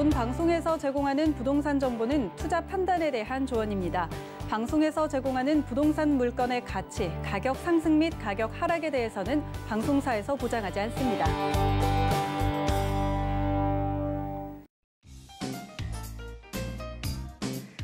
본 방송에서 제공하는 부동산 정보는 투자 판단에 대한 조언입니다. 방송에서 제공하는 부동산 물건의 가치, 가격 상승 및 가격 하락에 대해서는 방송사에서 보장하지 않습니다.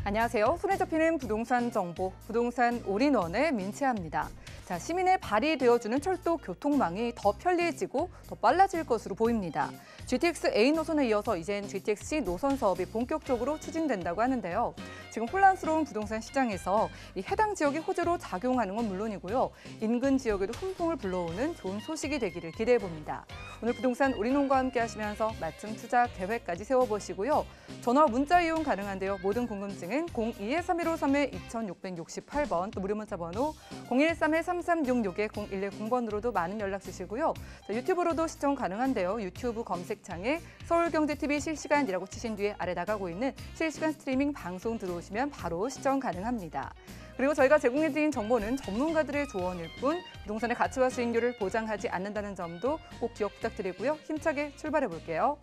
안녕하세요. 손에 잡히는 부동산 정보, 부동산 올인원의 민채아입니다. 자, 시민의 발이 되어주는 철도 교통망이 더 편리해지고 더 빨라질 것으로 보입니다. GTX A 노선에 이어서 이젠 GTX C 노선 사업이 본격적으로 추진된다고 하는데요. 지금 혼란스러운 부동산 시장에서 이 해당 지역이 호재로 작용하는 건 물론이고요. 인근 지역에도 훈풍을 불러오는 좋은 소식이 되기를 기대해 봅니다. 오늘 부동산 올인원과 함께 하시면서 맞춤 투자 계획까지 세워보시고요. 전화 문자 이용 가능한데요. 모든 궁금증은 02-3153-2668번 또 무료 문자 번호 013-3366-0110번으로도 많은 연락 주시고요. 자, 유튜브로도 시청 가능한데요. 유튜브 검색창에 서울경제TV 실시간이라고 치신 뒤에 아래 나가고 있는 실시간 스트리밍 방송 들어오시면 바로 시청 가능합니다. 그리고 저희가 제공해드린 정보는 전문가들의 조언일 뿐 부동산의 가치와 수익률을 보장하지 않는다는 점도 꼭 기억 부탁드리고요. 힘차게 출발해 볼게요.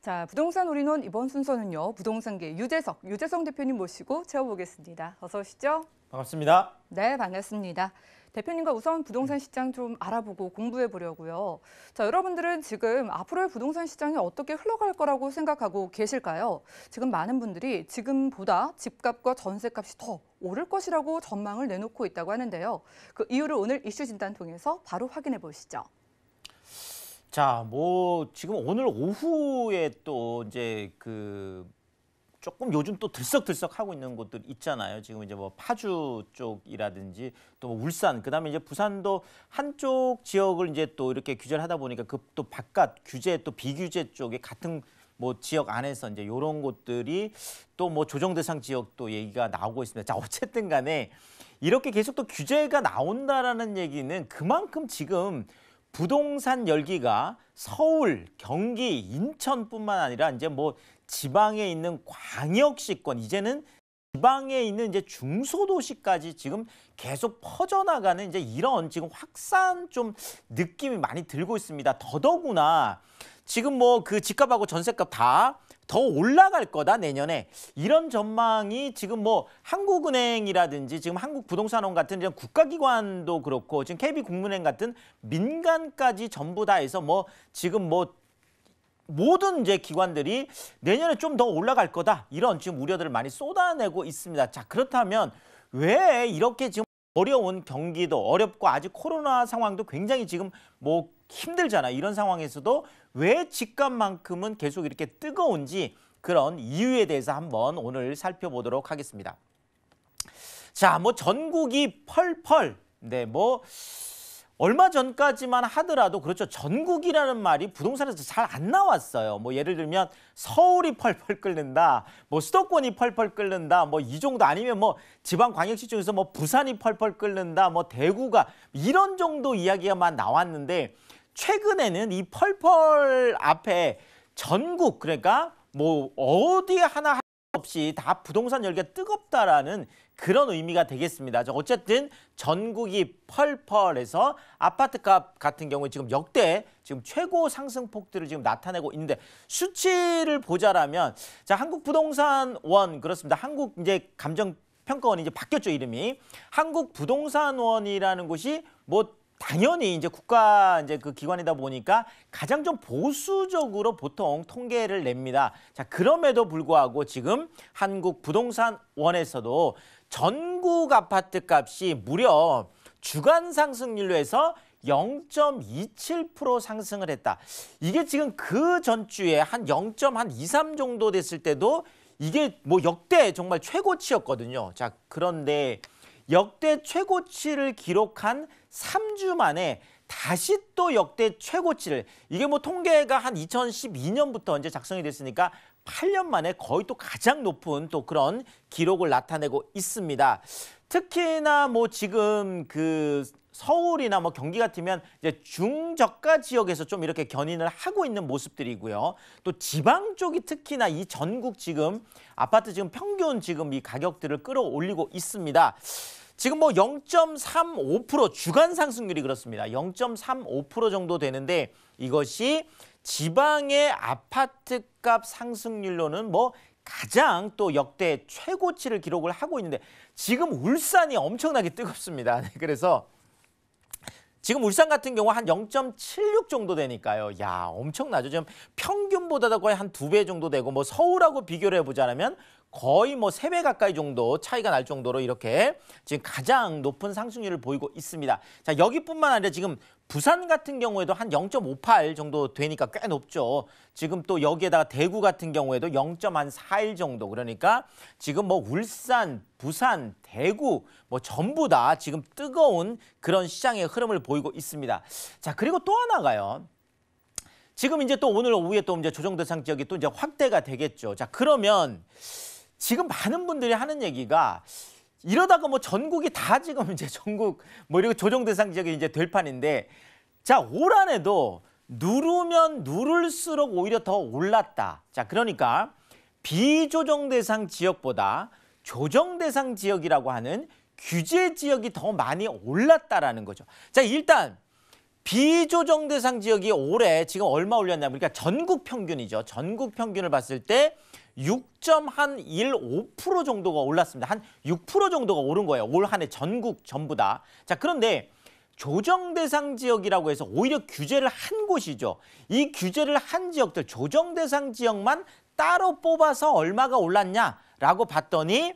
자, 부동산 올인원 이번 순서는요. 부동산계 유재성 대표님 모시고 채워보겠습니다. 어서 오시죠. 반갑습니다. 네, 반갑습니다. 대표님과 우선 부동산 시장 좀 알아보고 공부해 보려고요. 자, 여러분들은 지금 앞으로의 부동산 시장이 어떻게 흘러갈 거라고 생각하고 계실까요? 지금 많은 분들이 지금보다 집값과 전세값이 더 오를 것이라고 전망을 내놓고 있다고 하는데요. 그 이유를 오늘 이슈 진단 통해서 바로 확인해 보시죠. 자, 지금 오늘 오후에 또 이제 조금 요즘 또 들썩들썩 하고 있는 곳들 있잖아요. 지금 이제 파주 쪽이라든지 또 울산, 그다음에 이제 부산도 한쪽 지역을 이제 또 이렇게 규제를 하다 보니까 그 또 바깥 규제 또 비규제 쪽에 같은 지역 안에서 이제 이런 곳들이 또 조정 대상 지역도 얘기가 나오고 있습니다. 자, 어쨌든 간에 이렇게 계속 또 규제가 나온다라는 얘기는 그만큼 지금 부동산 열기가 서울, 경기, 인천뿐만 아니라 이제 지방에 있는 광역시권, 이제는 지방에 있는 이제 중소도시까지 지금 계속 퍼져나가는 이제 이런 지금 확산 좀 느낌이 많이 들고 있습니다. 더더구나 지금 그 집값하고 전세값 다 더 올라갈 거다 내년에, 이런 전망이 지금 한국은행이라든지 지금 한국부동산원 같은 이런 국가기관도 그렇고 지금 KB국민은행 같은 민간까지 전부 다 해서 지금 모든 이제 기관들이 내년에 좀 더 올라갈 거다, 이런 지금 우려들을 많이 쏟아내고 있습니다. 자, 그렇다면 왜 이렇게 지금 어려운 경기도 어렵고 아직 코로나 상황도 굉장히 지금 힘들잖아. 이런 상황에서도 왜 집값만큼은 계속 이렇게 뜨거운지, 그런 이유에 대해서 한번 오늘 살펴보도록 하겠습니다. 자, 전국이 펄펄, 네, 얼마 전까지만 하더라도 그렇죠. 전국이라는 말이 부동산에서 잘 안 나왔어요. 예를 들면 서울이 펄펄 끓는다, 수도권이 펄펄 끓는다, 이 정도, 아니면 지방 광역시 중에서 부산이 펄펄 끓는다, 대구가, 이런 정도 이야기가만 나왔는데, 최근에는 이 펄펄 앞에 전국, 그러니까 어디 하나 없이 다 부동산 열기가 뜨겁다라는 그런 의미가 되겠습니다. 어쨌든 전국이 펄펄해서 아파트값 같은 경우에 지금 역대 지금 최고 상승폭들을 지금 나타내고 있는데, 수치를 보자라면, 자, 한국부동산원, 그렇습니다. 한국 이제 감정평가원이 이제 바뀌었죠, 이름이. 한국부동산원이라는 곳이 당연히 이제 국가 이제 그 기관이다 보니까 가장 좀 보수적으로 보통 통계를 냅니다. 자, 그럼에도 불구하고 지금 한국부동산원에서도 전국 아파트 값이 무려 주간 상승률로 해서 0.27% 상승을 했다. 이게 지금 그 전주에 한 0.23 정도 됐을 때도 이게 역대 정말 최고치였거든요. 자, 그런데 역대 최고치를 기록한 3주 만에 다시 또 역대 최고치를, 이게 통계가 한 2012년부터 이제 작성이 됐으니까 8년 만에 거의 또 가장 높은 또 그런 기록을 나타내고 있습니다. 특히나 지금 서울이나 경기 같으면 이제 중저가 지역에서 좀 이렇게 견인을 하고 있는 모습들이고요. 또 지방 쪽이 특히나 이 전국 지금 아파트 지금 평균 지금 이 가격들을 끌어올리고 있습니다. 지금 뭐 0.35% 주간 상승률이 그렇습니다. 0.35% 정도 되는데 이것이 지방의 아파트값 상승률로는 뭐 가장 또 역대 최고치를 기록을 하고 있는데 지금 울산이 엄청나게 뜨겁습니다. 그래서 지금 울산 같은 경우 한 0.76 정도 되니까요. 야, 엄청나죠. 지금 평균보다도 거의 한 2배 정도 되고 뭐 서울하고 비교를 해보자면 거의 뭐 3배 가까이 정도 차이가 날 정도로 이렇게 지금 가장 높은 상승률을 보이고 있습니다. 자, 여기뿐만 아니라 지금 부산 같은 경우에도 한 0.58 정도 되니까 꽤 높죠. 지금 또 여기에다가 대구 같은 경우에도 0.41 정도. 그러니까 지금 뭐 울산, 부산, 대구 뭐 전부 다 지금 뜨거운 그런 시장의 흐름을 보이고 있습니다. 자, 그리고 또 하나가요. 지금 이제 또 오늘 오후에 또 이제 조정 대상 지역이 또 이제 확대가 되겠죠. 자, 그러면 지금 많은 분들이 하는 얘기가 이러다가 뭐 전국이 다 지금 이제 전국 뭐 이렇게 조정 대상 지역이 이제 될 판인데 자, 올 한해도 누르면 누를수록 오히려 더 올랐다. 자, 그러니까 비조정 대상 지역보다 조정 대상 지역이라고 하는 규제 지역이 더 많이 올랐다라는 거죠. 자, 일단 비조정 대상 지역이 올해 지금 얼마 올렸냐면 그러니까 전국 평균이죠. 전국 평균을 봤을 때 6.15% 정도가 올랐습니다. 한 6% 정도가 오른 거예요. 올 한 해 전국 전부 다. 자, 그런데 조정 대상 지역이라고 해서 오히려 규제를 한 곳이죠. 이 규제를 한 지역들, 조정 대상 지역만 따로 뽑아서 얼마가 올랐냐라고 봤더니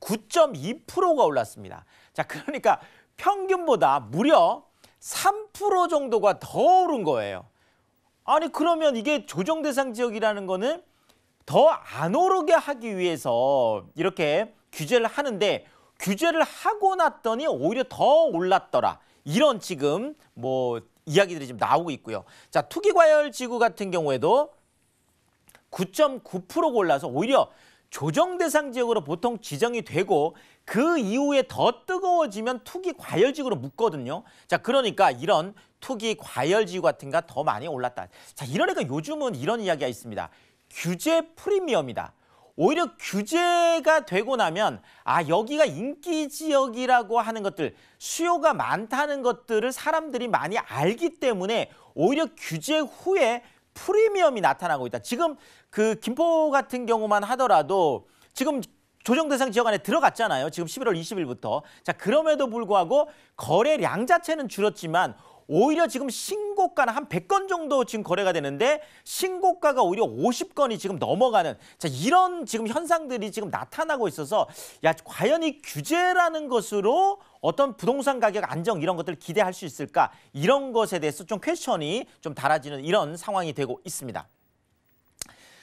9.2%가 올랐습니다. 자, 그러니까 평균보다 무려 3% 정도가 더 오른 거예요. 아니, 그러면 이게 조정 대상 지역이라는 거는 더 안 오르게 하기 위해서 이렇게 규제를 하는데 규제를 하고 났더니 오히려 더 올랐더라. 이런 지금 뭐 이야기들이 지금 나오고 있고요. 자, 투기과열지구 같은 경우에도 9.9%가 올라서 오히려 조정 대상 지역으로 보통 지정이 되고 그 이후에 더 뜨거워지면 투기과열지구로 묶거든요. 자, 그러니까 이런 투기과열지구 같은 거 더 많이 올랐다. 자, 이러니까 요즘은 이런 이야기가 있습니다. 규제 프리미엄이다. 오히려 규제가 되고 나면 아, 여기가 인기 지역이라고 하는 것들, 수요가 많다는 것들을 사람들이 많이 알기 때문에 오히려 규제 후에 프리미엄이 나타나고 있다. 지금 그 김포 같은 경우만 하더라도 지금 조정 대상 지역 안에 들어갔잖아요. 지금 11월 20일부터. 자, 그럼에도 불구하고 거래량 자체는 줄었지만 오히려 지금 신고가는 한 100건 정도 지금 거래가 되는데 신고가가 오히려 50건이 지금 넘어가는 자, 이런 지금 현상들이 지금 나타나고 있어서 야, 과연 이 규제라는 것으로 어떤 부동산 가격 안정 이런 것들을 기대할 수 있을까? 이런 것에 대해서 좀 퀘스천이 좀 달아지는 이런 상황이 되고 있습니다.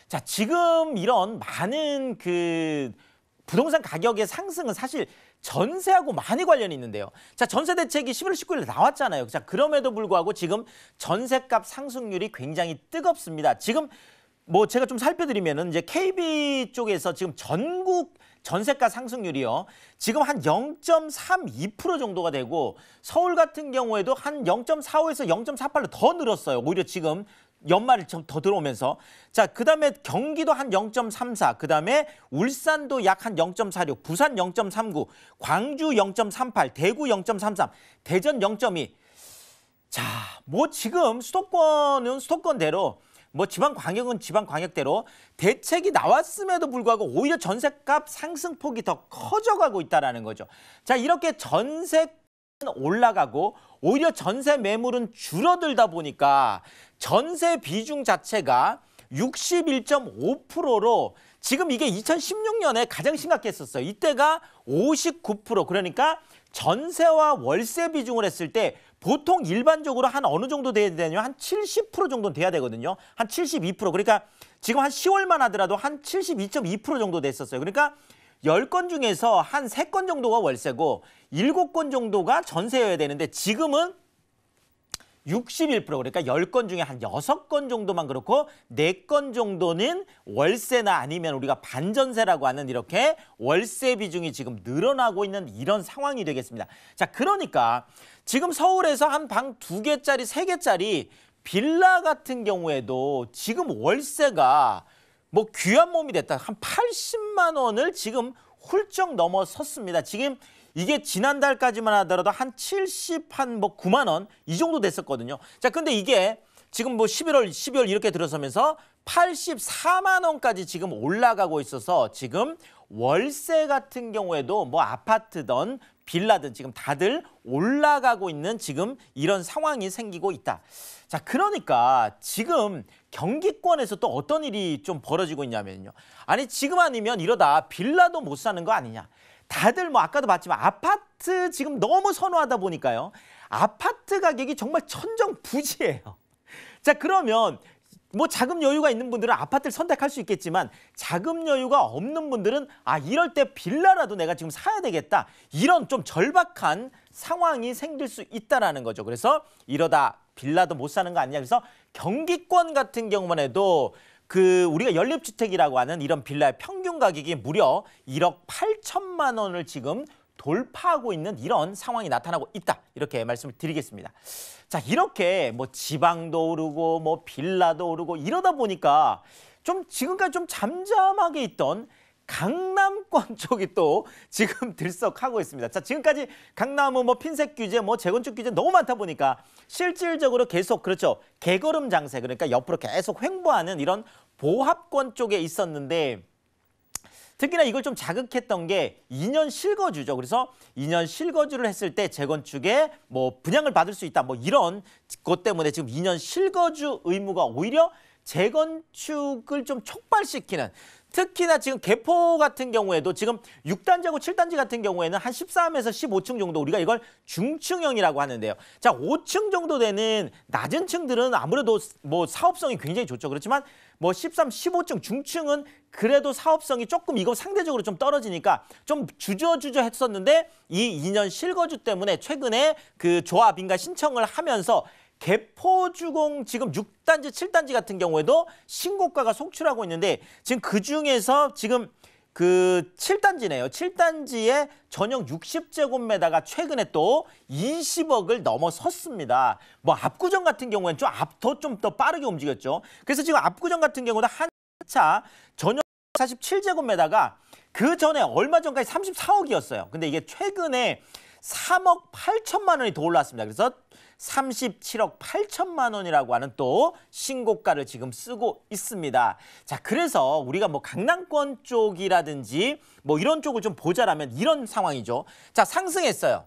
자, 지금 이런 많은 그 부동산 가격의 상승은 사실 전세하고 많이 관련이 있는데요. 자, 전세 대책이 11월 19일에 나왔잖아요. 자, 그럼에도 불구하고 지금 전세값 상승률이 굉장히 뜨겁습니다. 지금 뭐 제가 좀 살펴드리면은 이제 KB 쪽에서 지금 전국 전세가 상승률이요. 지금 한 0.32% 정도가 되고 서울 같은 경우에도 한 0.45에서 0.48로 더 늘었어요. 오히려 지금 연말이 더 들어오면서. 자, 그다음에 경기도 한 0.34, 그다음에 울산도 약 한 0.46, 부산 0.39, 광주 0.38, 대구 0.33, 대전 0.2. 자, 뭐 지금 수도권은 수도권대로 뭐 지방광역은 지방광역대로 대책이 나왔음에도 불구하고 오히려 전세값 상승폭이 더 커져가고 있다는 거죠. 자, 이렇게 전세는 올라가고 오히려 전세 매물은 줄어들다 보니까 전세 비중 자체가 61.5%로 지금 이게 2016년에 가장 심각했었어요. 이때가 59%. 그러니까 전세와 월세 비중을 했을 때 보통 일반적으로 한 어느 정도 돼야 되냐면 한 70% 정도는 돼야 되거든요. 한 72%. 그러니까 지금 한 10월만 하더라도 한 72.2% 정도 됐었어요. 그러니까 10건 중에서 한 3건 정도가 월세고 7건 정도가 전세여야 되는데 지금은 61%. 그러니까 10건 중에 한 6건 정도만 그렇고 4건 정도는 월세나 아니면 우리가 반전세라고 하는 이렇게 월세 비중이 지금 늘어나고 있는 이런 상황이 되겠습니다. 자, 그러니까 지금 서울에서 한 방 2개짜리, 3개짜리 빌라 같은 경우에도 지금 월세가 뭐 귀한 몸이 됐다. 한 80만 원을 지금 훌쩍 넘어섰습니다. 지금 이게 지난달까지만 하더라도 한 9만 원 이 정도 됐었거든요. 자, 근데 이게 지금 뭐 11월, 12월 이렇게 들어서면서 84만 원까지 지금 올라가고 있어서 지금 월세 같은 경우에도 뭐 아파트든 빌라든 지금 다들 올라가고 있는 지금 이런 상황이 생기고 있다. 자, 그러니까 지금 경기권에서 또 어떤 일이 좀 벌어지고 있냐면요. 아니, 지금 아니면 이러다 빌라도 못 사는 거 아니냐. 다들 뭐 아까도 봤지만 아파트 지금 너무 선호하다 보니까요. 아파트 가격이 정말 천정부지예요. 자, 그러면 뭐 자금 여유가 있는 분들은 아파트를 선택할 수 있겠지만 자금 여유가 없는 분들은 이럴 때 빌라라도 내가 지금 사야 되겠다. 이런 좀 절박한 상황이 생길 수 있다라는 거죠. 그래서 이러다 빌라도 못 사는 거 아니냐. 그래서 경기권 같은 경우만 해도 우리가 연립주택이라고 하는 이런 빌라의 평균 가격이 무려 1억 8천만 원을 지금 돌파하고 있는 이런 상황이 나타나고 있다. 이렇게 말씀을 드리겠습니다. 자, 이렇게 뭐 지방도 오르고 뭐 빌라도 오르고 이러다 보니까 좀 지금까지 좀 잠잠하게 있던 강남권 쪽이 또 지금 들썩하고 있습니다. 자, 지금까지 강남은 뭐 핀셋 규제, 뭐 재건축 규제 너무 많다 보니까 실질적으로 계속 그렇죠. 개걸음 장세, 그러니까 옆으로 계속 횡보하는 이런 보합권 쪽에 있었는데 특히나 이걸 좀 자극했던 게 2년 실거주죠. 그래서 2년 실거주를 했을 때 재건축에 뭐 분양을 받을 수 있다. 뭐 이런 것 때문에 지금 2년 실거주 의무가 오히려 재건축을 좀 촉발시키는, 특히나 지금 개포 같은 경우에도 지금 6단지하고 7단지 같은 경우에는 한 13에서 15층 정도 우리가 이걸 중층형이라고 하는데요. 자, 5층 정도 되는 낮은 층들은 아무래도 뭐 사업성이 굉장히 좋죠. 그렇지만 뭐 13, 15층 중층은 그래도 사업성이 조금 이거 상대적으로 좀 떨어지니까 좀 주저주저 했었는데 이 2년 실거주 때문에 최근에 그 조합인가 신청을 하면서 개포주공 지금 6단지, 7단지 같은 경우에도 신고가가 속출하고 있는데 지금 그중에서 지금 그 7단지네요. 7단지에 전용 60제곱미터가 최근에 또 20억을 넘어섰습니다. 뭐 압구정 같은 경우에는 좀 더 빠르게 움직였죠. 그래서 지금 압구정 같은 경우도 한차 전용 47제곱미터가 그 전에 얼마 전까지 34억이었어요. 근데 이게 최근에 3억 8천만 원이 더 올랐습니다. 그래서 37억 8천만 원이라고 하는 또 신고가를 지금 쓰고 있습니다. 자, 그래서 우리가 뭐 강남권 쪽이라든지 뭐 이런 쪽을 좀 보자라면 이런 상황이죠. 자, 상승했어요.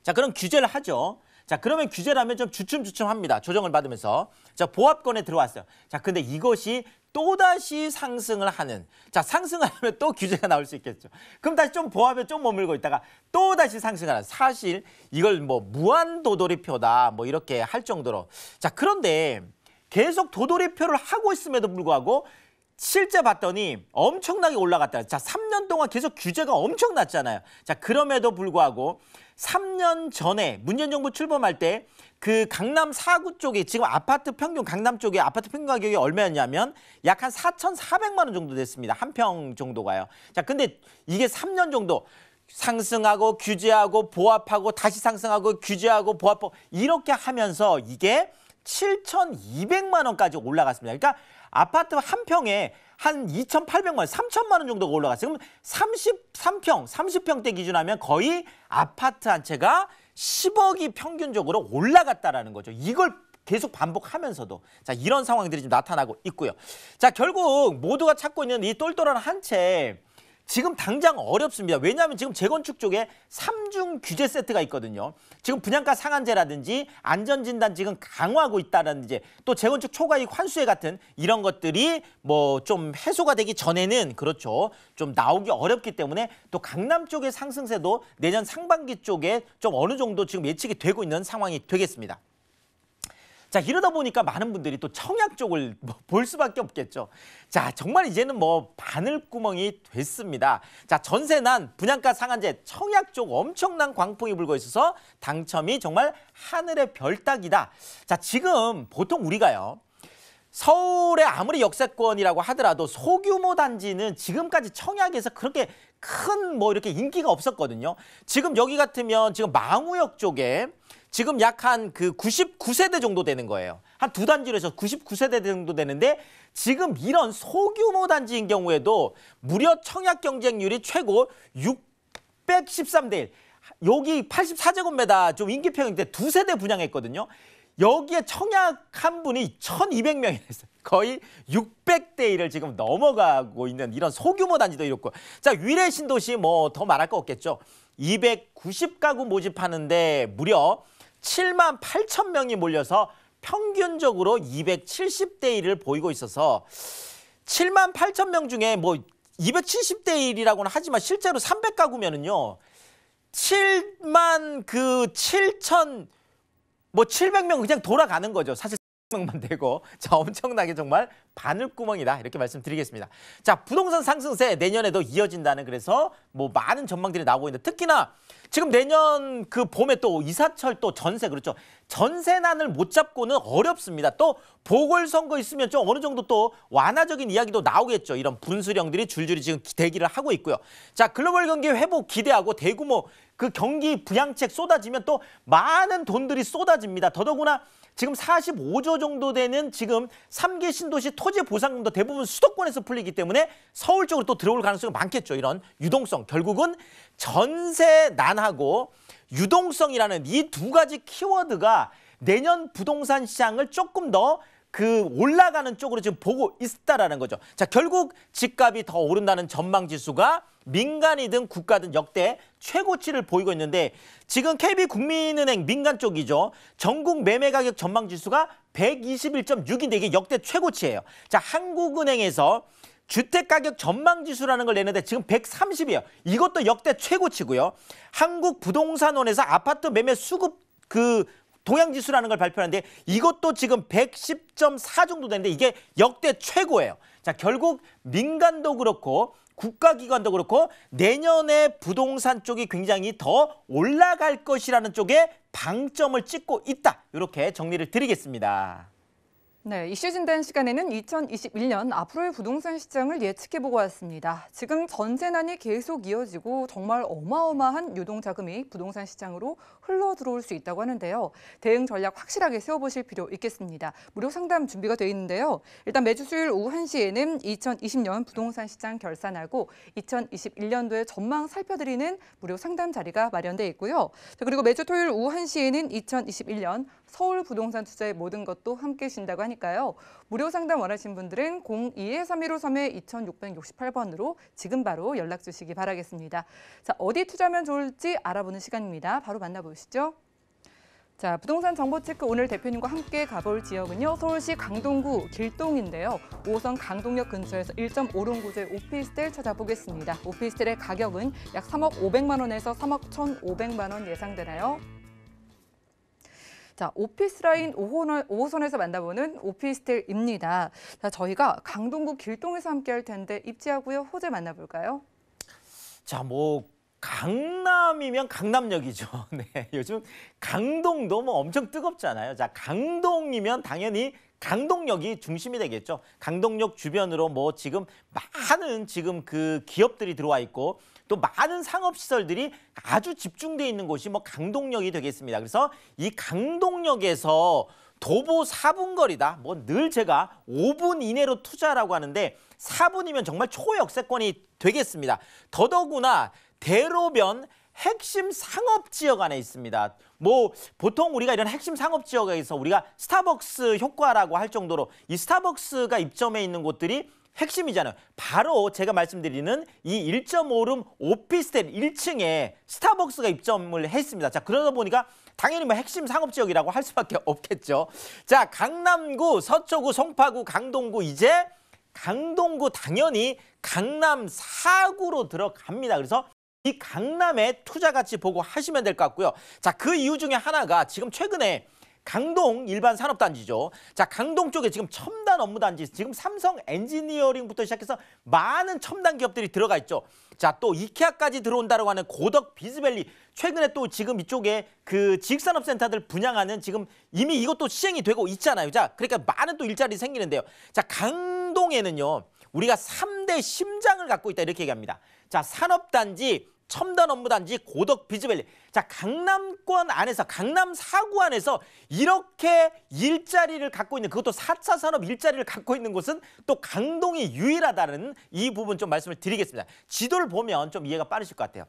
자, 그럼 규제를 하죠. 자, 그러면 규제라면 좀 주춤주춤합니다. 조정을 받으면서. 자, 보합권에 들어왔어요. 자, 근데 이것이 또다시 상승을 하는, 자, 상승을 하면 또 규제가 나올 수 있겠죠. 그럼 다시 좀 보합에 좀 머물고 있다가 또다시 상승하는, 사실 이걸 뭐 무한 도돌이표다 뭐 이렇게 할 정도로. 자, 그런데 계속 도돌이표를 하고 있음에도 불구하고 실제 봤더니 엄청나게 올라갔다. 자, 3년 동안 계속 규제가 엄청 났잖아요. 자, 그럼에도 불구하고 3년 전에 문재인 정부 출범할 때 그 강남 4구 쪽에 지금 아파트 평균, 강남 쪽에 아파트 평균 가격이 얼마였냐면 약 한 4,400만 원 정도 됐습니다. 한 평 정도가요. 자, 근데 이게 3년 정도 상승하고 규제하고 보합하고 다시 상승하고 규제하고 보합하고 이렇게 하면서 이게 7,200만 원까지 올라갔습니다. 그러니까 아파트 한 평에 한 2,800만 원, 3,000만 원 정도가 올라갔어요. 그럼 33평, 30평대 기준하면 거의 아파트 한 채가 10억이 평균적으로 올라갔다라는 거죠. 이걸 계속 반복하면서도. 자, 이런 상황들이 좀 나타나고 있고요. 자, 결국 모두가 찾고 있는 이 똘똘한 한 채, 지금 당장 어렵습니다. 왜냐하면 지금 재건축 쪽에 3중 규제 세트가 있거든요. 지금 분양가 상한제라든지 안전진단 지금 강화하고 있다든지 또 재건축 초과이익 환수회 같은 이런 것들이 뭐 좀 해소가 되기 전에는 그렇죠. 좀 나오기 어렵기 때문에 또 강남 쪽의 상승세도 내년 상반기 쪽에 좀 어느 정도 지금 예측이 되고 있는 상황이 되겠습니다. 자, 이러다 보니까 많은 분들이 또 청약 쪽을 볼 수밖에 없겠죠. 자, 정말 이제는 뭐 바늘구멍이 됐습니다. 자, 전세난 분양가 상한제 청약 쪽 엄청난 광풍이 불고 있어서 당첨이 정말 하늘의 별 따기다. 자, 지금 보통 우리가요, 서울의 아무리 역세권이라고 하더라도 소규모 단지는 지금까지 청약에서 그렇게 큰 뭐 이렇게 인기가 없었거든요. 지금 여기 같으면 지금 망우역 쪽에 지금 약 한 그 99세대 정도 되는 거예요. 한 두 단지로 해서 99세대 정도 되는데 지금 이런 소규모 단지인 경우에도 무려 청약 경쟁률이 최고 613대 1. 여기 84제곱미터 좀 인기평인데 두 세대 분양했거든요. 여기에 청약 한 분이 1,200명이 됐어요. 거의 600대 1을 지금 넘어가고 있는 이런 소규모 단지도 이렇고. 자, 위례 신도시 뭐 더 말할 거 없겠죠. 290가구 모집하는데 무려 7만 8천 명이 몰려서 평균적으로 270대 1을 보이고 있어서 7만 8천 명 중에 뭐 270대 1이라고는 하지만 실제로 300가구면은요. 7만 7천 뭐 700명 그냥 돌아가는 거죠. 사실 명만 되고. 자, 엄청나게 정말 바늘구멍이다 이렇게 말씀드리겠습니다. 자, 부동산 상승세 내년에도 이어진다는 그래서 뭐 많은 전망들이 나오고 있는데 특히나 지금 내년 그 봄에 또 이사철 또 전세 그렇죠. 전세난을 못 잡고는 어렵습니다. 또 보궐선거 있으면 좀 어느 정도 또 완화적인 이야기도 나오겠죠. 이런 분수령들이 줄줄이 지금 대기를 하고 있고요. 자, 글로벌 경기 회복 기대하고 대규모 그 경기 부양책 쏟아지면 또 많은 돈들이 쏟아집니다. 더더구나 지금 45조 정도 되는 지금 3기 신도시 토지 보상금도 대부분 수도권에서 풀리기 때문에 서울 쪽으로 또 들어올 가능성이 많겠죠. 이런 유동성. 결국은 전세난하고 유동성이라는 이 두 가지 키워드가 내년 부동산 시장을 조금 더 올라가는 쪽으로 지금 보고 있다라는 거죠. 자, 결국 집값이 더 오른다는 전망 지수가 민간이든 국가든 역대 최고치를 보이고 있는데 지금 KB국민은행 민간 쪽이죠. 전국 매매 가격 전망 지수가 121.6인데 이게 역대 최고치예요. 자, 한국은행에서 주택가격 전망 지수라는 걸 내는데 지금 130이에요. 이것도 역대 최고치고요. 한국부동산원에서 아파트 매매 수급 동향지수라는 걸 발표하는데 이것도 지금 110.4 정도 되는데 이게 역대 최고예요. 자, 결국 민간도 그렇고 국가기관도 그렇고 내년에 부동산 쪽이 굉장히 더 올라갈 것이라는 쪽에 방점을 찍고 있다. 이렇게 정리를 드리겠습니다. 네, 이슈 진단 시간에는 2021년 앞으로의 부동산 시장을 예측해보고 왔습니다. 지금 전세난이 계속 이어지고 정말 어마어마한 유동자금이 부동산 시장으로 흘러들어올 수 있다고 하는데요. 대응 전략 확실하게 세워보실 필요 있겠습니다. 무료 상담 준비가 되어 있는데요. 일단 매주 수요일 오후 1시에는 2020년 부동산 시장 결산하고 2021년도의 전망 살펴드리는 무료 상담 자리가 마련되어 있고요. 그리고 매주 토요일 오후 1시에는 2021년 서울 부동산 투자의 모든 것도 함께 신다고 하니까요. 무료 상담 원하신 분들은 02-3153-2668번으로 지금 바로 연락 주시기 바라겠습니다. 자, 어디 투자하면 좋을지 알아보는 시간입니다. 바로 만나보시죠. 자, 부동산 정보 체크 오늘 대표님과 함께 가볼 지역은요. 서울시 강동구 길동인데요. 5호선 강동역 근처에서 1.5룸 구조의 오피스텔 찾아보겠습니다. 오피스텔의 가격은 약 3억 500만 원에서 3억 1,500만 원 예상되나요? 자, 오피스라인 5호선에서 만나보는 오피스텔입니다. 자, 저희가 강동구 길동에서 함께 할 텐데 입지하고요. 호재 만나볼까요? 자, 뭐 강남이면 강남역이죠. 네, 요즘 강동도 뭐 엄청 뜨겁잖아요. 자, 강동이면 당연히 강동역이 중심이 되겠죠. 강동역 주변으로 뭐 지금 많은 지금 기업들이 들어와 있고 또 많은 상업시설들이 아주 집중되어 있는 곳이 뭐 강동역이 되겠습니다. 그래서 이 강동역에서 도보 4분 거리다. 뭐 늘 제가 5분 이내로 투자라고 하는데 4분이면 정말 초역세권이 되겠습니다. 더더구나 대로변 핵심 상업지역 안에 있습니다. 뭐 보통 우리가 이런 핵심 상업지역에서 우리가 스타벅스 효과라고 할 정도로 이 스타벅스가 입점해 있는 곳들이 핵심이잖아요. 바로 제가 말씀드리는 이 1.5룸 오피스텔 1층에 스타벅스가 입점을 했습니다. 자, 그러다 보니까 당연히 뭐 핵심 상업지역이라고 할 수밖에 없겠죠. 자, 강남구, 서초구, 송파구, 강동구 이제 강동구 당연히 강남 4구로 들어갑니다. 그래서 이 강남의 투자 가치 보고 하시면 될 것 같고요. 자, 그 이유 중에 하나가 지금 최근에 강동 일반 산업단지죠. 자, 강동 쪽에 지금 첨단 업무단지, 지금 삼성 엔지니어링부터 시작해서 많은 첨단 기업들이 들어가 있죠. 자, 또 이케아까지 들어온다고 하는 고덕 비즈밸리, 최근에 또 지금 이쪽에 지식산업센터들 분양하는 지금 이미 이것도 시행이 되고 있잖아요. 자, 그러니까 많은 또 일자리 생기는데요. 자, 강동에는요, 우리가 3대 심장을 갖고 있다 이렇게 얘기합니다. 자, 산업단지, 첨단 업무단지, 고덕 비즈밸리. 자, 강남권 안에서 강남 4구 안에서 이렇게 일자리를 갖고 있는, 그것도 4차 산업 일자리를 갖고 있는 곳은 또 강동이 유일하다는 이 부분 좀 말씀을 드리겠습니다. 지도를 보면 좀 이해가 빠르실 것 같아요.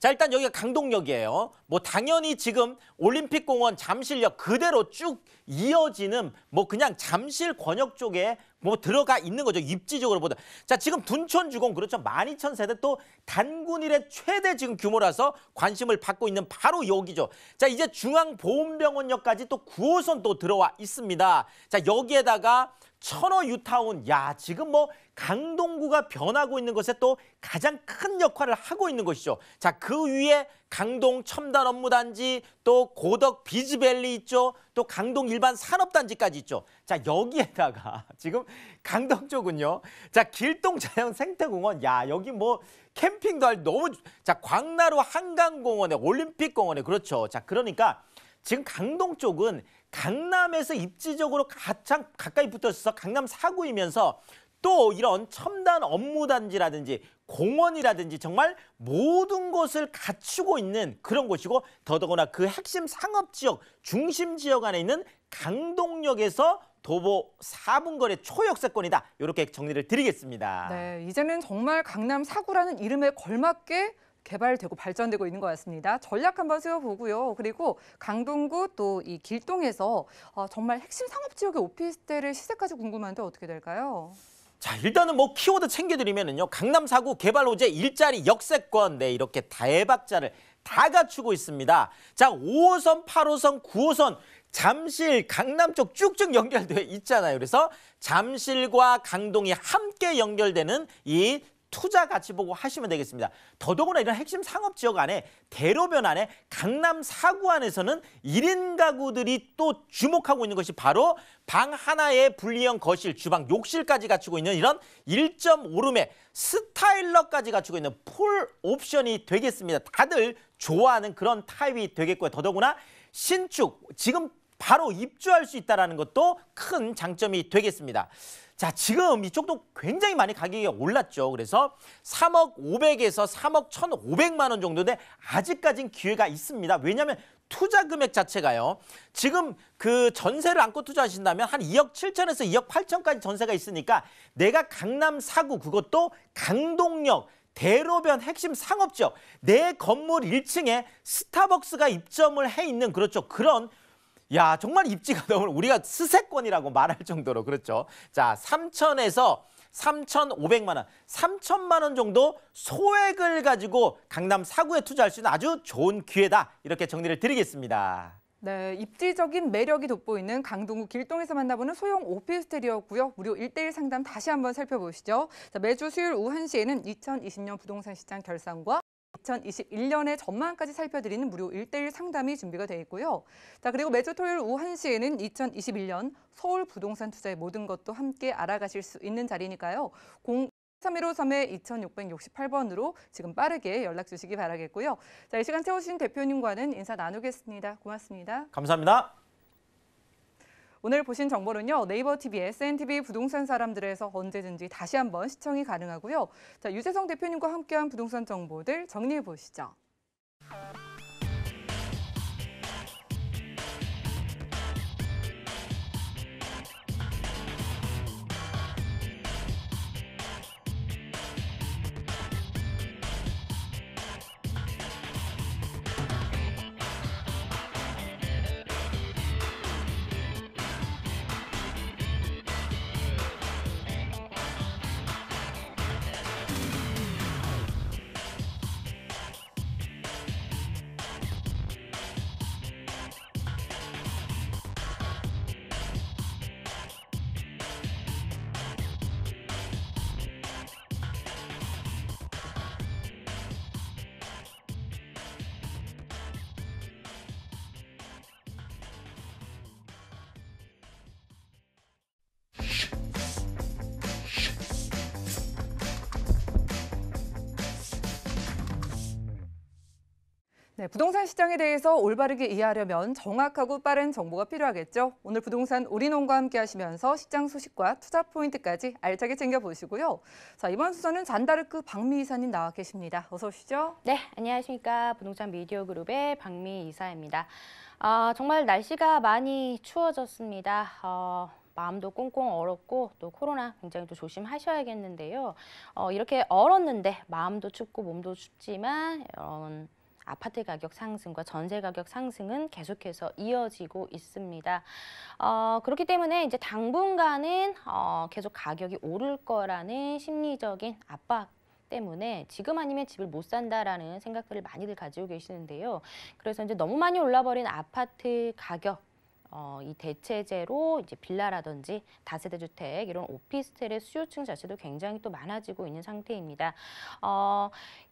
자, 일단 여기가 강동역이에요. 뭐 당연히 지금 올림픽공원 잠실역 그대로 쭉 이어지는 뭐 그냥 잠실 권역 쪽에 뭐 들어가 있는 거죠. 입지적으로 보다. 자, 지금 둔촌주공 그렇죠. 12,000세대 또 단군 이래 최대 지금 규모라서 관심을 받고 있는 바로 여기죠. 자, 이제 중앙보훈병원역까지 또 9호선 또 들어와 있습니다. 자, 여기에다가 천호 유타운, 야, 지금 뭐 강동구가 변하고 있는 것에 또 가장 큰 역할을 하고 있는 것이죠. 자, 그 위에 강동 첨단 업무단지, 또 고덕 비즈밸리 있죠. 또 강동 일반 산업단지까지 있죠. 자, 여기에다가 지금 강동 쪽은요. 자, 길동 자연 생태공원, 야, 여기 뭐 캠핑도 할 너무, 자, 광나루 한강공원에 올림픽공원에 그렇죠. 자, 그러니까 지금 강동 쪽은 강남에서 입지적으로 가장 가까이 붙어 있어서 강남 4구이면서 또 이런 첨단 업무단지라든지 공원이라든지 정말 모든 것을 갖추고 있는 그런 곳이고, 더더구나 그 핵심 상업지역, 중심지역 안에 있는 강동역에서 도보 4분 거리 초역세권이다. 이렇게 정리를 드리겠습니다. 네, 이제는 정말 강남 4구라는 이름에 걸맞게 개발되고 발전되고 있는 것 같습니다. 전략 한번 세워보고요. 그리고 강동구 또 이 길동에서 정말 핵심 상업지역의 오피스텔의 시세까지 궁금한데 어떻게 될까요? 자, 일단은 뭐 키워드 챙겨드리면은요. 강남 4구 개발 호재 일자리 역세권, 네, 이렇게 대박자를 다 갖추고 있습니다. 자, 5호선, 8호선, 9호선 잠실, 강남 쪽 쭉쭉 연결되어 있잖아요. 그래서 잠실과 강동이 함께 연결되는 이 투자 가치 보고 하시면 되겠습니다. 더더구나 이런 핵심 상업지역 안에 대로변 안에 강남 4구 안에서는 1인 가구들이 또 주목하고 있는 것이 바로 방 하나에 분리형 거실, 주방, 욕실까지 갖추고 있는 이런 1.5룸의 스타일러까지 갖추고 있는 풀 옵션이 되겠습니다. 다들 좋아하는 그런 타입이 되겠고요. 더더구나 신축, 지금 바로 입주할 수 있다는 것도 큰 장점이 되겠습니다. 자, 지금 이쪽도 굉장히 많이 가격이 올랐죠. 그래서 3억 500에서 3억 1,500만 원 정도인데 아직까지는 기회가 있습니다. 왜냐하면 투자 금액 자체가요. 지금 그 전세를 안고 투자하신다면 한 2억 7천에서 2억 8천까지 전세가 있으니까 내가 강남 4구, 그것도 강동역, 대로변 핵심 상업지역, 내 건물 1층에 스타벅스가 입점을 해 있는, 그렇죠, 그런, 야, 정말 입지가 너무 우리가 스세권이라고 말할 정도로, 그렇죠. 자, 3천에서 3,500만 원, 3천만 원 정도 소액을 가지고 강남 4구에 투자할 수 있는 아주 좋은 기회다. 이렇게 정리를 드리겠습니다. 네, 입지적인 매력이 돋보이는 강동구 길동에서 만나보는 소형 오피스텔이었고요. 무료 1:1 상담 다시 한번 살펴보시죠. 자, 매주 수요일 오후 1시에는 2020년 부동산 시장 결산과 2021년의 전망까지 살펴드리는 무료 1:1 상담이 준비가 되어 있고요. 자, 그리고 매주 토요일 오후 1시에는 2021년 서울 부동산 투자의 모든 것도 함께 알아가실 수 있는 자리니까요. 03153-2668번으로 지금 빠르게 연락 주시기 바라겠고요. 자, 이 시간 채워주신 대표님과는 인사 나누겠습니다. 고맙습니다. 감사합니다. 오늘 보신 정보는요. 네이버 TV, SNTV 부동산 사람들에서 언제든지 다시 한번 시청이 가능하고요. 자, 유재성 대표님과 함께한 부동산 정보들 정리해 보시죠. 네, 부동산 시장에 대해서 올바르게 이해하려면 정확하고 빠른 정보가 필요하겠죠. 오늘 부동산 올인원과 함께 하시면서 시장 소식과 투자 포인트까지 알차게 챙겨보시고요. 자, 이번 수서는 잔다르크 박미 이사님 나와 계십니다. 어서 오시죠. 네, 안녕하십니까. 부동산 미디어 그룹의 박미 이사입니다. 정말 날씨가 많이 추워졌습니다. 마음도 꽁꽁 얼었고 또 코로나 굉장히 또 조심하셔야겠는데요. 이렇게 얼었는데 마음도 춥고 몸도 춥지만 아파트 가격 상승과 전세 가격 상승은 계속해서 이어지고 있습니다. 그렇기 때문에 이제 당분간은 계속 가격이 오를 거라는 심리적인 압박 때문에 지금 아니면 집을 못 산다라는 생각들을 많이들 가지고 계시는데요. 그래서 이제 너무 많이 올라버린 아파트 가격, 이 대체제로 이제 빌라라든지 다세대 주택 이런 오피스텔의 수요층 자체도 굉장히 또 많아지고 있는 상태입니다.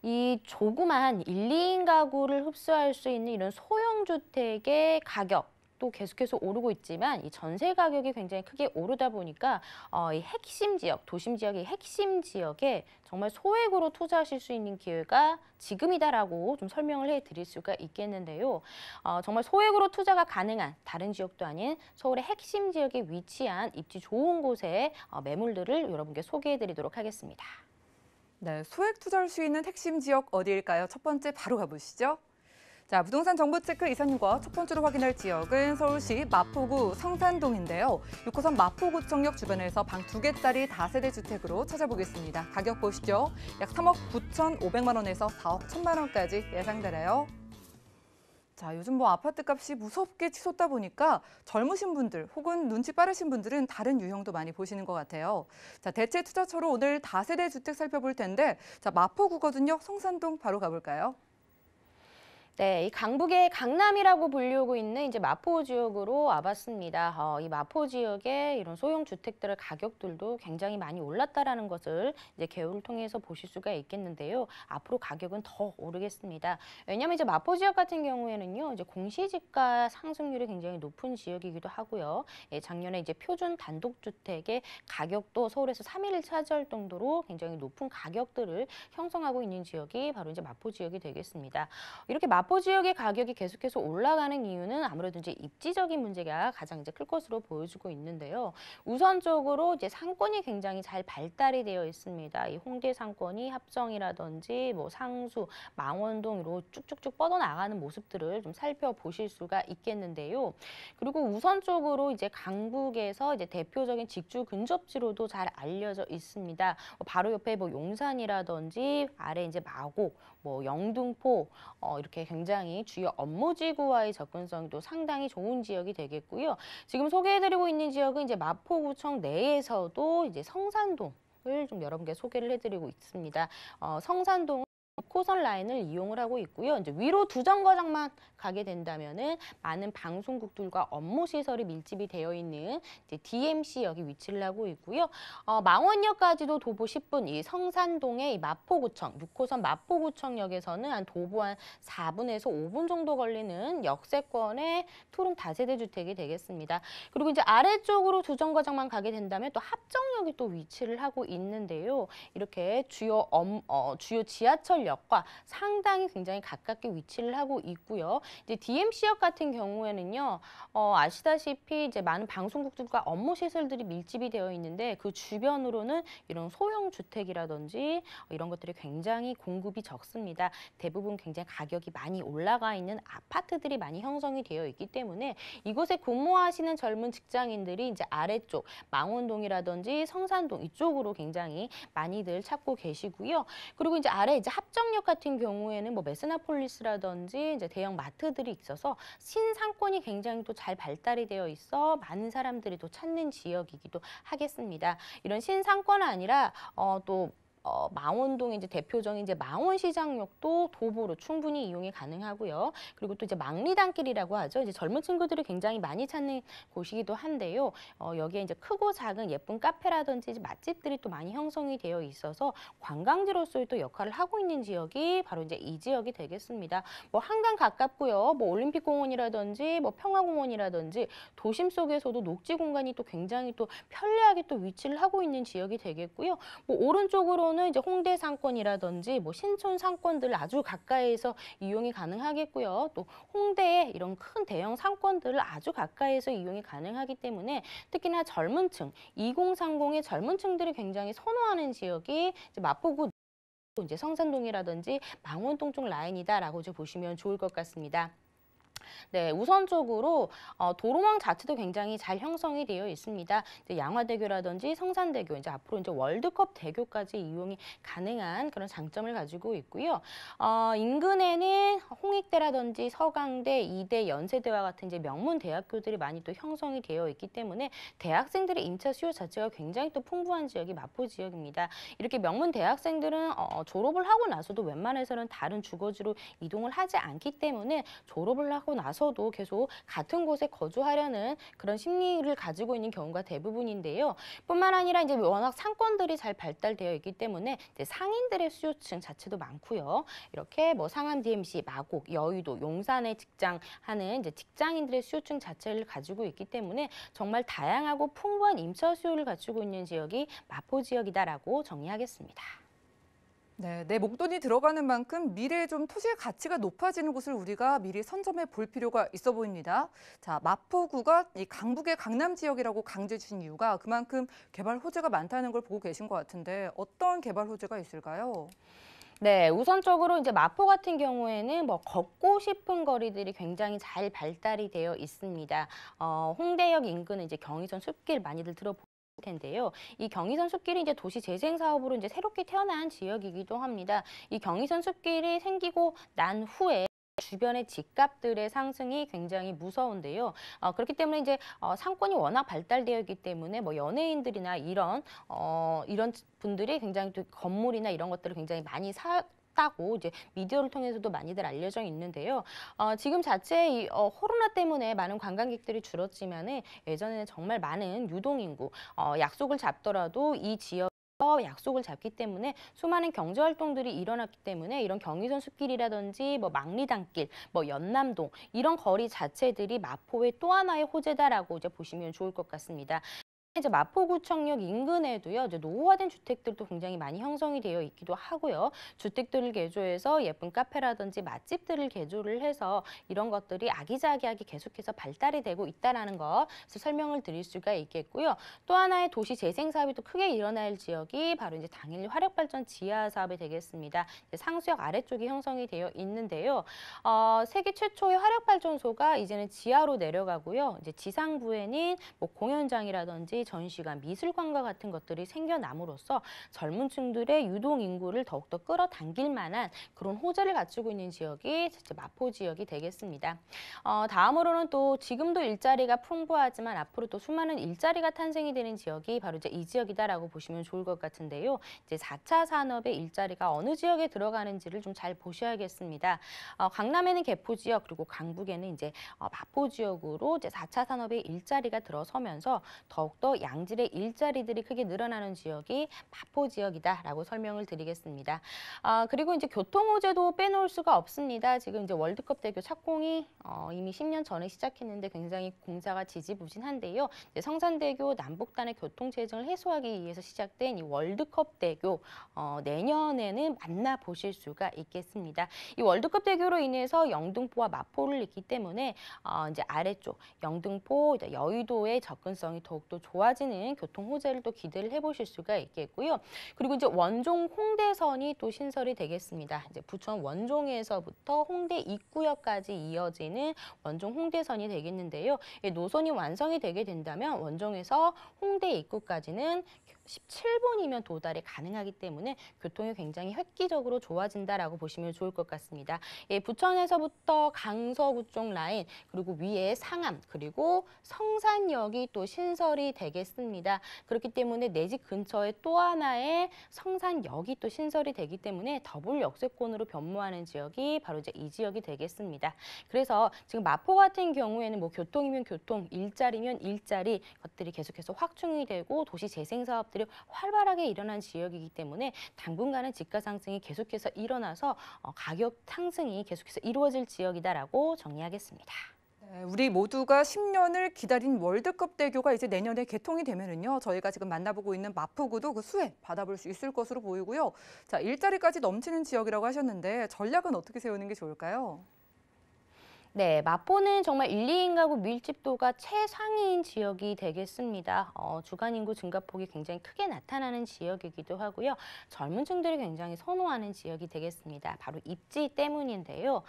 이 조그만 1, 2인 가구를 흡수할 수 있는 이런 소형 주택의 가격 또 계속해서 오르고 있지만 이 전세 가격이 굉장히 크게 오르다 보니까 이 핵심 지역, 도심 지역의 핵심 지역에 정말 소액으로 투자하실 수 있는 기회가 지금이다라고 좀 설명을 해드릴 수가 있겠는데요. 정말 소액으로 투자가 가능한 다른 지역도 아닌 서울의 핵심 지역에 위치한 입지 좋은 곳의 매물들을 여러분께 소개해드리도록 하겠습니다. 네, 소액 투자할 수 있는 핵심 지역 어디일까요? 첫 번째 바로 가보시죠. 자, 부동산 정보체크 이사님과 첫 번째로 확인할 지역은 서울시 마포구 성산동인데요. 6호선 마포구청역 주변에서 방 2개짜리 다세대 주택으로 찾아보겠습니다. 가격 보시죠. 약 3억 9,500만 원에서 4억 1,000만 원까지 예상되네요. 자, 요즘 아파트 값이 무섭게 치솟다 보니까 젊으신 분들 혹은 눈치 빠르신 분들은 다른 유형도 많이 보시는 것 같아요. 자, 대체 투자처로 오늘 다세대 주택 살펴볼 텐데, 자, 마포구거든요. 성산동 바로 가볼까요? 네, 이 강북의 강남이라고 불리우고 있는 이제 마포 지역으로 와봤습니다. 이 마포 지역의 이런 소형 주택들의 가격들도 굉장히 많이 올랐다라는 것을 이제 개요를 통해서 보실 수가 있겠는데요. 앞으로 가격은 더 오르겠습니다. 왜냐하면 이제 마포 지역 같은 경우에는요, 이제 공시지가 상승률이 굉장히 높은 지역이기도 하고요. 작년에 이제 표준 단독주택의 가격도 서울에서 3위를 차지할 정도로 굉장히 높은 가격들을 형성하고 있는 지역이 바로 이제 마포 지역이 되겠습니다. 이렇게 마포 지역의 가격이 계속해서 올라가는 이유는 아무래도 이제 입지적인 문제가 가장 이제 클 것으로 보여지고 있는데요. 우선적으로 이제 상권이 굉장히 잘 발달이 되어 있습니다. 이 홍대 상권이 합정이라든지 뭐 상수, 망원동으로 쭉쭉쭉 뻗어나가는 모습들을 좀 살펴보실 수가 있겠는데요. 그리고 우선적으로 이제 강북에서 이제 대표적인 직주 근접지로도 잘 알려져 있습니다. 바로 옆에 뭐 용산이라든지 아래 이제 마곡, 뭐 영등포 이렇게 굉장히 주요 업무지구와의 접근성도 상당히 좋은 지역이 되겠고요. 지금 소개해드리고 있는 지역은 이제 마포구청 내에서도 이제 성산동을 좀 여러분께 소개를 해드리고 있습니다. 성산동 6호선 라인을 이용을 하고 있고요. 이제 위로 두 정거장만 가게 된다면은 많은 방송국들과 업무 시설이 밀집이 되어 있는 이제 DMC역이 위치를 하고 있고요. 망원역까지도 도보 10분, 이 성산동의 이 마포구청, 6호선 마포구청역에서는 한 도보 한 4분에서 5분 정도 걸리는 역세권의 투룸 다세대 주택이 되겠습니다. 그리고 이제 아래쪽으로 두 정거장만 가게 된다면 또 합정역이 또 위치를 하고 있는데요. 이렇게 주요 지하철역과 상당히 굉장히 가깝게 위치를 하고 있고요. 이제 DMC역 같은 경우에는요, 아시다시피 이제 많은 방송국들과 업무 시설들이 밀집이 되어 있는데 그 주변으로는 이런 소형 주택이라든지 이런 것들이 굉장히 공급이 적습니다. 대부분 굉장히 가격이 많이 올라가 있는 아파트들이 많이 형성이 되어 있기 때문에 이곳에 근무하시는 젊은 직장인들이 이제 아래쪽 망원동이라든지 성산동 이쪽으로 굉장히 많이들 찾고 계시고요. 그리고 이제 아래 이제 합정역 같은 경우에는 뭐 메스나폴리스라든지 이제 대형 마트들이 있어서 신상권이 굉장히 또 잘 발달이 되어 있어 많은 사람들이 또 찾는 지역이기도 하겠습니다. 이런 신상권 아니라 또 망원동의 이제 대표적인 이제 망원시장역도 도보로 충분히 이용이 가능하고요. 그리고 또 이제 망리단길이라고 하죠. 이제 젊은 친구들이 굉장히 많이 찾는 곳이기도 한데요. 여기에 이제 크고 작은 예쁜 카페라든지 맛집들이 또 많이 형성이 되어 있어서 관광지로서의 또 역할을 하고 있는 지역이 바로 이제 이 지역이 되겠습니다. 뭐 한강 가깝고요. 뭐 올림픽공원이라든지 뭐 평화공원이라든지 도심 속에서도 녹지 공간이 또 굉장히 또 편리하게 또 위치를 하고 있는 지역이 되겠고요. 뭐 오른쪽으로 는 이제 홍대 상권이라든지 뭐 신촌 상권들 아주 가까이에서 이용이 가능하겠고요. 또 홍대에 이런 큰 대형 상권들을 아주 가까이에서 이용이 가능하기 때문에 특히나 젊은 층, 2030의 젊은 층들이 굉장히 선호하는 지역이 이제 마포구 이제 성산동이라든지 망원동 쪽 라인이다라고 이제 보시면 좋을 것 같습니다. 네, 우선적으로 도로망 자체도 굉장히 잘 형성이 되어 있습니다. 이제 양화대교라든지 성산대교, 이제 앞으로 이제 월드컵 대교까지 이용이 가능한 그런 장점을 가지고 있고요. 인근에는 홍익대라든지 서강대, 이대, 연세대와 같은 이제 명문 대학교들이 많이 또 형성이 되어 있기 때문에 대학생들의 임차 수요 자체가 굉장히 또 풍부한 지역이 마포 지역입니다. 이렇게 명문 대학생들은 졸업을 하고 나서도 웬만해서는 다른 주거지로 이동을 하지 않기 때문에 졸업을 하고 나서도 계속 같은 곳에 거주하려는 그런 심리를 가지고 있는 경우가 대부분인데요. 뿐만 아니라 이제 워낙 상권들이 잘 발달되어 있기 때문에 이제 상인들의 수요층 자체도 많고요. 이렇게 뭐 상암 DMC, 마곡, 여의도, 용산에 직장하는 이제 직장인들의 수요층 자체를 가지고 있기 때문에 정말 다양하고 풍부한 임차 수요를 갖추고 있는 지역이 마포 지역이다라고 정리하겠습니다. 네, 내 목돈이 들어가는 만큼 미래에 좀 토지의 가치가 높아지는 곳을 우리가 미리 선점해 볼 필요가 있어 보입니다. 자, 마포구가 이 강북의 강남 지역이라고 강조해 주신 이유가 그만큼 개발 호재가 많다는 걸 보고 계신 것 같은데 어떤 개발 호재가 있을까요? 네, 우선적으로 이제 마포 같은 경우에는 뭐 걷고 싶은 거리들이 굉장히 잘 발달이 되어 있습니다. 홍대역 인근은 이제 경의선 숲길 많이들 들어보실 텐데요. 이 경의선 숲길이 이제 도시 재생 사업으로 이제 새롭게 태어난 지역이기도 합니다. 이 경의선 숲길이 생기고 난 후에 주변의 집값들의 상승이 굉장히 무서운데요. 그렇기 때문에 이제 상권이 워낙 발달되어 있기 때문에 뭐 연예인들이나 이런 분들이 굉장히 또 건물이나 이런 것들을 굉장히 많이 다고 이제 미디어를 통해서도 많이들 알려져 있는데요. 지금 자체 이 코로나 때문에 많은 관광객들이 줄었지만은 예전에는 정말 많은 유동인구 약속을 잡더라도 이 지역 약속을 잡기 때문에 수많은 경제 활동들이 일어났기 때문에 이런 경의선 숲길이라든지 뭐 망리단길, 뭐 연남동 이런 거리 자체들이 마포의 또 하나의 호재다라고 이제 보시면 좋을 것 같습니다. 이제 마포구청역 인근에도요, 이제 노후화된 주택들도 굉장히 많이 형성이 되어 있기도 하고요. 주택들을 개조해서 예쁜 카페라든지 맛집들을 개조를 해서 이런 것들이 아기자기하게 계속해서 발달이 되고 있다는 것을 설명을 드릴 수가 있겠고요. 또 하나의 도시 재생 사업이 또 크게 일어날 지역이 바로 이제 당일 화력발전 지하 사업이 되겠습니다. 상수역 아래쪽이 형성이 되어 있는데요. 세계 최초의 화력발전소가 이제는 지하로 내려가고요. 이제 지상부에는 뭐 공연장이라든지 전시관, 미술관과 같은 것들이 생겨남으로써 젊은 층들의 유동 인구를 더욱더 끌어당길 만한 그런 호재를 갖추고 있는 지역이 마포 지역이 되겠습니다. 다음으로는 또 지금도 일자리가 풍부하지만 앞으로 또 수많은 일자리가 탄생이 되는 지역이 바로 이제 이 지역이다라고 보시면 좋을 것 같은데요. 이제 4차 산업의 일자리가 어느 지역에 들어가는지를 좀 잘 보셔야겠습니다. 강남에는 개포 지역 그리고 강북에는 이제 마포 지역으로 이제 4차 산업의 일자리가 들어서면서 더욱더 양질의 일자리들이 크게 늘어나는 지역이 마포 지역이다라고 설명을 드리겠습니다. 그리고 이제 교통 호재도 빼놓을 수가 없습니다. 지금 이제 월드컵 대교 착공이 이미 10년 전에 시작했는데 굉장히 공사가 지지부진한데요. 이제 성산대교 남북단의 교통 체증을 해소하기 위해서 시작된 이 월드컵 대교 내년에는 만나보실 수가 있겠습니다. 이 월드컵 대교로 인해서 영등포와 마포를 잇기 때문에 이제 아래쪽 영등포, 여의도의 접근성이 더욱더 좋아지는 교통 호재를 또 기대를 해보실 수가 있겠고요. 그리고 이제 원종 홍대선이 또 신설이 되겠습니다. 이제 부천 원종에서부터 홍대 입구역까지 이어지는 원종 홍대선이 되겠는데요. 이 노선이 완성이 되게 된다면 원종에서 홍대 입구까지는 17분이면 도달이 가능하기 때문에 교통이 굉장히 획기적으로 좋아진다라고 보시면 좋을 것 같습니다. 예, 부천에서부터 강서구 쪽 라인 그리고 위에 상암 그리고 성산역이 또 신설이 되겠습니다. 그렇기 때문에 내 집 근처에 또 하나의 성산역이 또 신설이 되기 때문에 더블 역세권으로 변모하는 지역이 바로 이제 이 지역이 되겠습니다. 그래서 지금 마포 같은 경우에는 뭐 교통이면 교통, 일자리면 일자리 것들이 계속해서 확충이 되고 도시 재생 사업들이 활발하게 일어난 지역이기 때문에 당분간은 집가 상승이 계속해서 일어나서 가격 상승이 계속해서 이루어질 지역이다라고 정리하겠습니다. 네, 우리 모두가 10년을 기다린 월드컵 대교가 이제 내년에 개통이 되면은요, 저희가 지금 만나보고 있는 마포구도 그 수혜 받아볼 수 있을 것으로 보이고요. 자, 일자리까지 넘치는 지역이라고 하셨는데 전략은 어떻게 세우는 게 좋을까요? 네, 마포는 정말 1, 2인 가구 밀집도가 최상위인 지역이 되겠습니다. 주간 인구 증가폭이 굉장히 크게 나타나는 지역이기도 하고요. 젊은 층들이 굉장히 선호하는 지역이 되겠습니다. 바로 입지 때문인데요.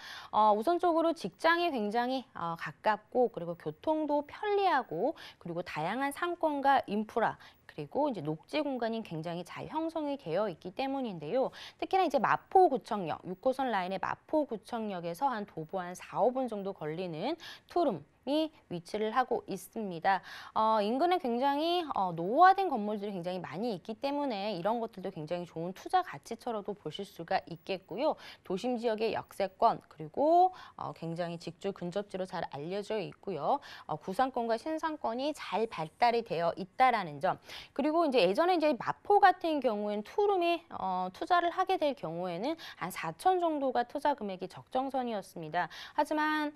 우선적으로 직장이 굉장히 가깝고 그리고 교통도 편리하고 그리고 다양한 상권과 인프라 그리고 이제 녹지 공간이 굉장히 잘 형성이 되어 있기 때문인데요. 특히나 이제 마포구청역, 6호선 라인의 마포구청역에서 한 도보 한 4, 5분 정도 걸리는 투룸이 위치를 하고 있습니다. 인근에 굉장히 노후화된 건물들이 굉장히 많이 있기 때문에 이런 것들도 굉장히 좋은 투자 가치처럼도 보실 수가 있겠고요. 도심 지역의 역세권 그리고 굉장히 직주 근접지로 잘 알려져 있고요. 구상권과 신상권이 잘 발달이 되어 있다라는 점. 그리고 이제 예전에 이제 마포 같은 경우에는 투룸이 투자를 하게 될 경우에는 한 4천 정도가 투자 금액이 적정선이었습니다. 하지만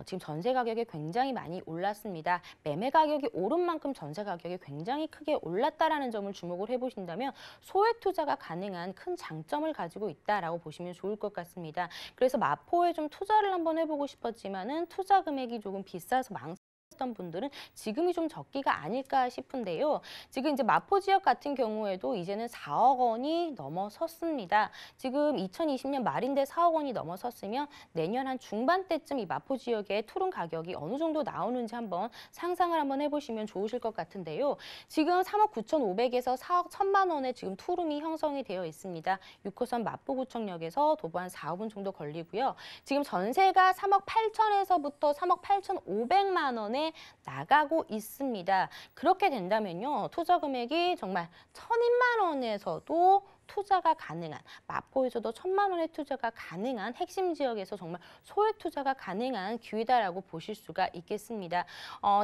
지금 전세 가격이 굉장히 많이 올랐습니다. 매매 가격이 오른 만큼 전세 가격이 굉장히 크게 올랐다라는 점을 주목을 해보신다면 소액 투자가 가능한 큰 장점을 가지고 있다라고 보시면 좋을 것 같습니다. 그래서 마포에 좀 투자를 한번 해보고 싶었지만은 투자 금액이 조금 비싸서 던 분들은 지금이 좀 적기가 아닐까 싶은데요. 지금 이제 마포 지역 같은 경우에도 이제는 4억 원이 넘어섰습니다. 지금 2020년 말인데 4억 원이 넘어섰으면 내년 한 중반 때쯤 이 마포 지역의 투룸 가격이 어느 정도 나오는지 한번 상상을 한번 해보시면 좋으실 것 같은데요. 지금 3억 9,500에서 4억 1,000만 원에 지금 투룸이 형성이 되어 있습니다. 6호선 마포구청역에서 도보 한 4, 5분 정도 걸리고요. 지금 전세가 3억 8천에서부터 3억 8,500만 원에 나가고 있습니다. 그렇게 된다면요. 투자 금액이 정말 1,000만 원에서도 투자가 가능한, 마포에서도 1,000만 원의 투자가 가능한 핵심 지역에서 정말 소액 투자가 가능한 기회다라고 보실 수가 있겠습니다.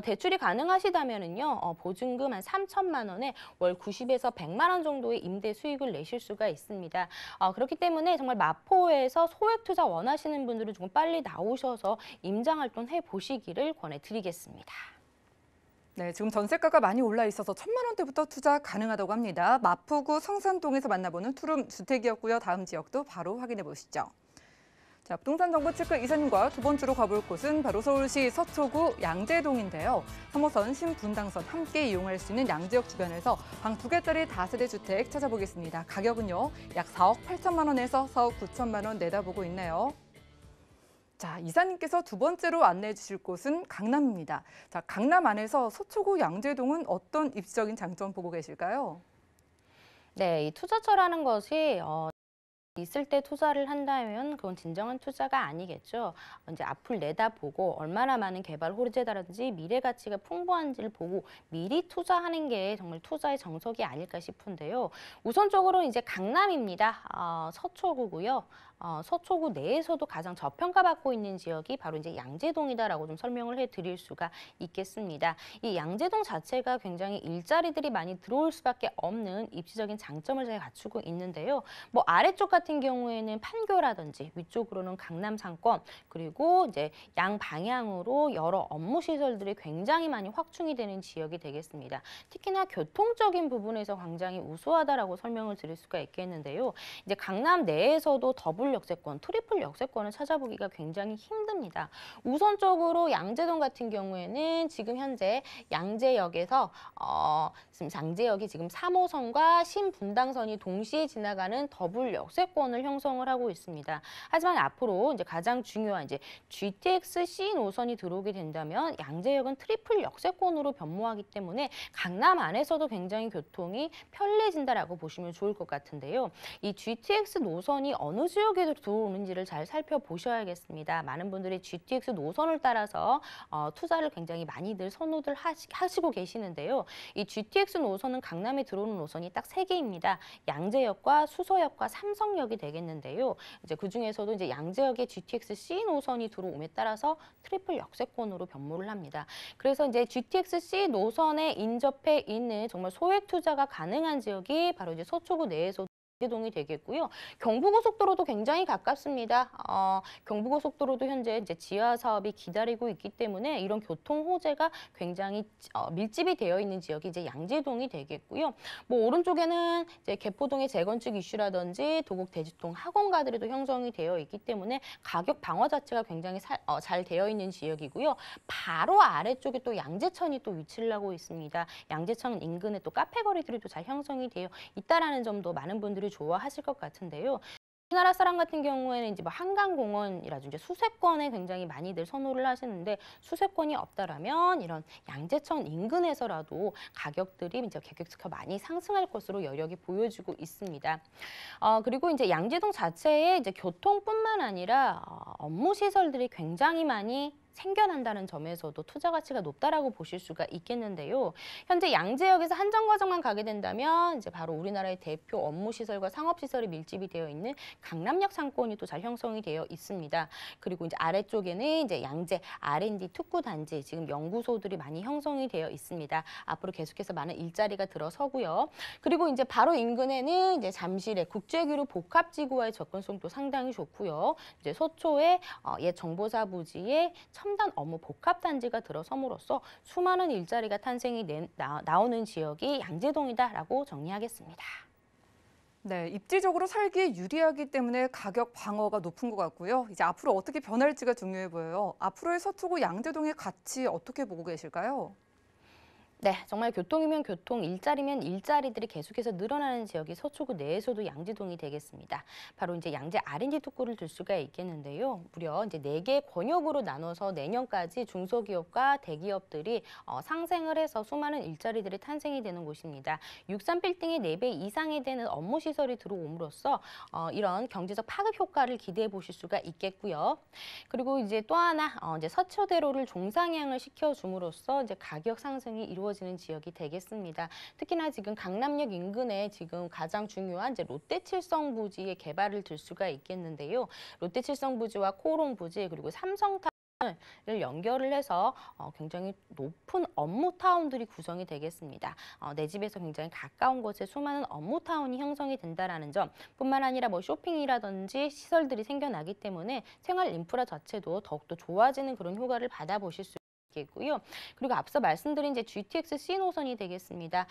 대출이 가능하시다면은요, 보증금 한 3,000만 원에 월 90에서 100만 원 정도의 임대 수익을 내실 수가 있습니다. 그렇기 때문에 정말 마포에서 소액 투자 원하시는 분들은 조금 빨리 나오셔서 임장 활동 해보시기를 권해드리겠습니다. 네, 지금 전세가가 많이 올라 있어서 1,000만 원대부터 투자 가능하다고 합니다. 마포구 성산동에서 만나보는 투룸 주택이었고요. 다음 지역도 바로 확인해 보시죠. 자, 부동산 정보 체크 이사님과 두 번째로 가볼 곳은 바로 서울시 서초구 양재동인데요. 3호선 신분당선 함께 이용할 수 있는 양재역 주변에서 방 2개짜리 다세대 주택 찾아보겠습니다. 가격은요, 약 4억 8천만 원에서 4억 9천만 원 내다보고 있네요. 자, 이사님께서 두 번째로 안내해 주실 곳은 강남입니다. 자, 강남 안에서 서초구 양재동은 어떤 입지적인 장점 보고 계실까요? 네, 이 투자처라는 것이 있을 때 투자를 한다면 그건 진정한 투자가 아니겠죠. 이제 앞을 내다보고 얼마나 많은 개발 호재다든지 미래 가치가 풍부한지를 보고 미리 투자하는 게 정말 투자의 정석이 아닐까 싶은데요. 우선적으로 이제 강남입니다. 서초구고요. 서초구 내에서도 가장 저평가받고 있는 지역이 바로 이제 양재동이다라고 좀 설명을 해드릴 수가 있겠습니다. 이 양재동 자체가 굉장히 일자리들이 많이 들어올 수밖에 없는 입지적인 장점을 잘 갖추고 있는데요. 뭐 아래쪽 같은 경우에는 판교라든지 위쪽으로는 강남 상권 그리고 이제 양 방향으로 여러 업무 시설들이 굉장히 많이 확충이 되는 지역이 되겠습니다. 특히나 교통적인 부분에서 굉장히 우수하다라고 설명을 드릴 수가 있겠는데요. 이제 강남 내에서도 더블 역세권, 트리플 역세권을 찾아보기가 굉장히 힘듭니다. 우선적으로 양재동 같은 경우에는 지금 현재 양재역에서 양재역이 지금 3호선과 신분당선이 동시에 지나가는 더블 역세권을 형성을 하고 있습니다. 하지만 앞으로 이제 가장 중요한 이제 GTX-C 노선이 들어오게 된다면 양재역은 트리플 역세권으로 변모하기 때문에 강남 안에서도 굉장히 교통이 편리해진다라고 보시면 좋을 것 같은데요. 이 GTX 노선이 어느 지역에 들어오는지를 잘 살펴보셔야겠습니다. 많은 분들이 GTX 노선을 따라서 투자를 굉장히 많이들 선호들 하시고 계시는데요. 이 GTX 노선은 강남에 들어오는 노선이 딱 3개입니다. 양재역과 수서역과 삼성역이 되겠는데요. 이제 그중에서도 이제 양재역의 GTX-C 노선이 들어옴에 따라서 트리플 역세권으로 변모를 합니다. 그래서 이제 GTX-C 노선에 인접해 있는 정말 소액 투자가 가능한 지역이 바로 이제 서초구 내에서 양재동이 되겠고요. 경부고속도로도 굉장히 가깝습니다. 경부고속도로도 현재 이제 지하 사업이 기다리고 있기 때문에 이런 교통 호재가 굉장히 밀집이 되어 있는 지역이 이제 양재동이 되겠고요. 뭐 오른쪽에는 이제 개포동의 재건축 이슈라든지 도곡 대지동 학원가들도 형성이 되어 있기 때문에 가격 방어 자체가 굉장히 잘 되어 있는 지역이고요. 바로 아래쪽에 또 양재천이 또 위치를 하고 있습니다. 양재천 인근에 또 카페 거리들이 또 잘 형성이 되어 있다라는 점도 많은 분들이 좋아하실 것 같은데요. 우리나라 사람 같은 경우에는 이제 뭐 한강공원이라든지 수세권에 굉장히 많이들 선호를 하시는데 수세권이 없다라면 이런 양재천 인근에서라도 가격들이 이제 계속해서 많이 상승할 것으로 여력이 보여지고 있습니다. 그리고 이제 양재동 자체에 이제 교통뿐만 아니라 업무 시설들이 굉장히 많이 생겨난다는 점에서도 투자 가치가 높다라고 보실 수가 있겠는데요. 현재 양재역에서 한정거장만 가게 된다면 이제 바로 우리나라의 대표 업무시설과 상업시설이 밀집이 되어 있는 강남역 상권이 또 잘 형성이 되어 있습니다. 그리고 이제 아래쪽에는 이제 양재 R&D 특구단지, 지금 연구소들이 많이 형성이 되어 있습니다. 앞으로 계속해서 많은 일자리가 들어서고요. 그리고 이제 바로 인근에는 이제 잠실의 국제교류 복합지구와의 접근성도 상당히 좋고요. 이제 서초의 옛 정보사 부지에 첨단 업무 복합단지가 들어섬으로써 수많은 일자리가 탄생이 나오는 지역이 양재동이다라고 정리하겠습니다. 네, 입지적으로 살기에 유리하기 때문에 가격 방어가 높은 것 같고요. 이제 앞으로 어떻게 변할지가 중요해 보여요. 앞으로의 서초구 양재동의 가치 어떻게 보고 계실까요? 네, 정말 교통이면 교통, 일자리면 일자리들이 계속해서 늘어나는 지역이 서초구 내에서도 양재동이 되겠습니다. 바로 이제 양재 R&D 특구를 들 수가 있겠는데요. 무려 이제 4개 권역으로 나눠서 내년까지 중소기업과 대기업들이 상생을 해서 수많은 일자리들이 탄생이 되는 곳입니다. 63빌딩의 4배 이상이 되는 업무 시설이 들어옴으로써 이런 경제적 파급 효과를 기대해 보실 수가 있겠고요. 그리고 이제 또 하나 이제 서초대로를 종상향을 시켜줌으로써 이제 가격 상승이 이루어지는 지역이 되겠습니다. 특히나 지금 강남역 인근에 지금 가장 중요한 이제 롯데칠성 부지의 개발을 들 수가 있겠는데요. 롯데칠성 부지와 코오롱 부지 그리고 삼성타운을 연결을 해서 굉장히 높은 업무타운들이 구성이 되겠습니다. 내 집에서 굉장히 가까운 곳에 수많은 업무타운이 형성이 된다는 점 뿐만 아니라 뭐 쇼핑이라든지 시설들이 생겨나기 때문에 생활 인프라 자체도 더욱더 좋아지는 그런 효과를 받아보실 수 있고요. 그리고 앞서 말씀드린 이제 GTX-C 노선이 되겠습니다.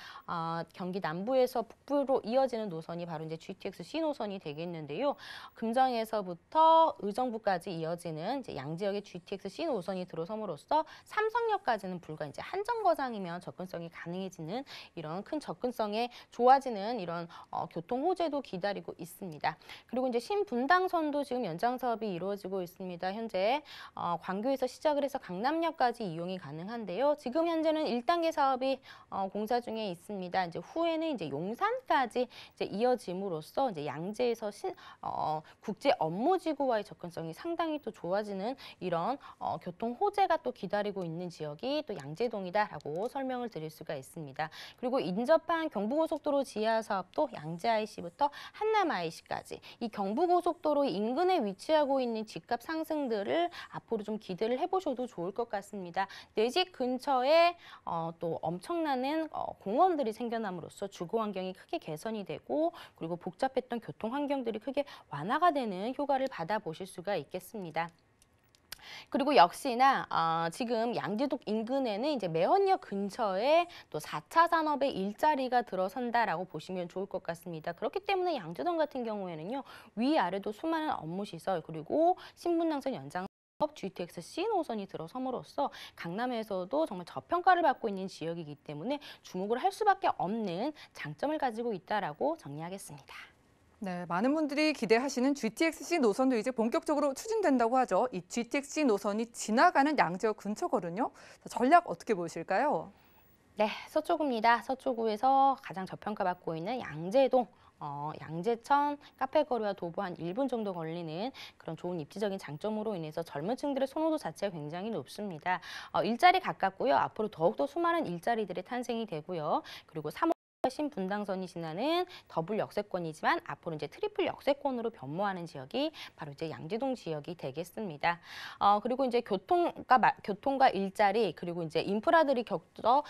경기 남부에서 북부로 이어지는 노선이 바로 이제 GTX-C 노선이 되겠는데요. 금정에서부터 의정부까지 이어지는 이제 양지역의 GTX-C 노선이 들어섬으로써 삼성역까지는 불과 이제 한정거장이면 접근성이 가능해지는 이런 큰 접근성에 좋아지는 이런 교통 호재도 기다리고 있습니다. 그리고 이제 신분당선도 지금 연장 사업이 이루어지고 있습니다. 현재 광교에서 시작을 해서 강남역까지 이용이 가능한데요. 지금 현재는 1단계 사업이 공사 중에 있습니다. 이제 후에는 이제 용산까지 이제 이어짐으로써 이제 양재에서 국제 업무지구와의 접근성이 상당히 또 좋아지는 이런 교통 호재가 또 기다리고 있는 지역이 또 양재동이다라고 설명을 드릴 수가 있습니다. 그리고 인접한 경부고속도로 지하 사업도 양재 IC부터 한남 IC까지 이 경부고속도로 인근에 위치하고 있는 집값 상승들을 앞으로 좀 기대를 해보셔도 좋을 것 같습니다. 내 집 근처에 또 엄청나는 공원들이 생겨남으로써 주거 환경이 크게 개선이 되고 그리고 복잡했던 교통 환경들이 크게 완화가 되는 효과를 받아보실 수가 있겠습니다. 그리고 역시나 지금 양재동 인근에는 이제 매헌역 근처에 또 4차 산업의 일자리가 들어선다라고 보시면 좋을 것 같습니다. 그렇기 때문에 양재동 같은 경우에는요. 위아래도 수많은 업무시설 그리고 신분당선 연장 GTX-C 노선이 들어섬으로써 강남에서도 정말 저평가를 받고 있는 지역이기 때문에 주목을 할 수밖에 없는 장점을 가지고 있다라고 정리하겠습니다. 네, 많은 분들이 기대하시는 GTX-C 노선도 이제 본격적으로 추진된다고 하죠. 이 GTX-C 노선이 지나가는 양재역 근처거든요. 전략 어떻게 보실까요? 네, 서초구입니다. 서초구에서 가장 저평가받고 있는 양재동. 양재천 카페거리와 도보 한 1분 정도 걸리는 그런 좋은 입지적인 장점으로 인해서 젊은 층들의 선호도 자체가 굉장히 높습니다. 일자리 가깝고요. 앞으로 더욱더 수많은 일자리들이 탄생이 되고요. 그리고 3월 신분당선이 지나는 더블 역세권이지만 앞으로 이제 트리플 역세권으로 변모하는 지역이 바로 이제 양재동 지역이 되겠습니다. 그리고 이제 교통과 일자리 그리고 이제 인프라들이 격서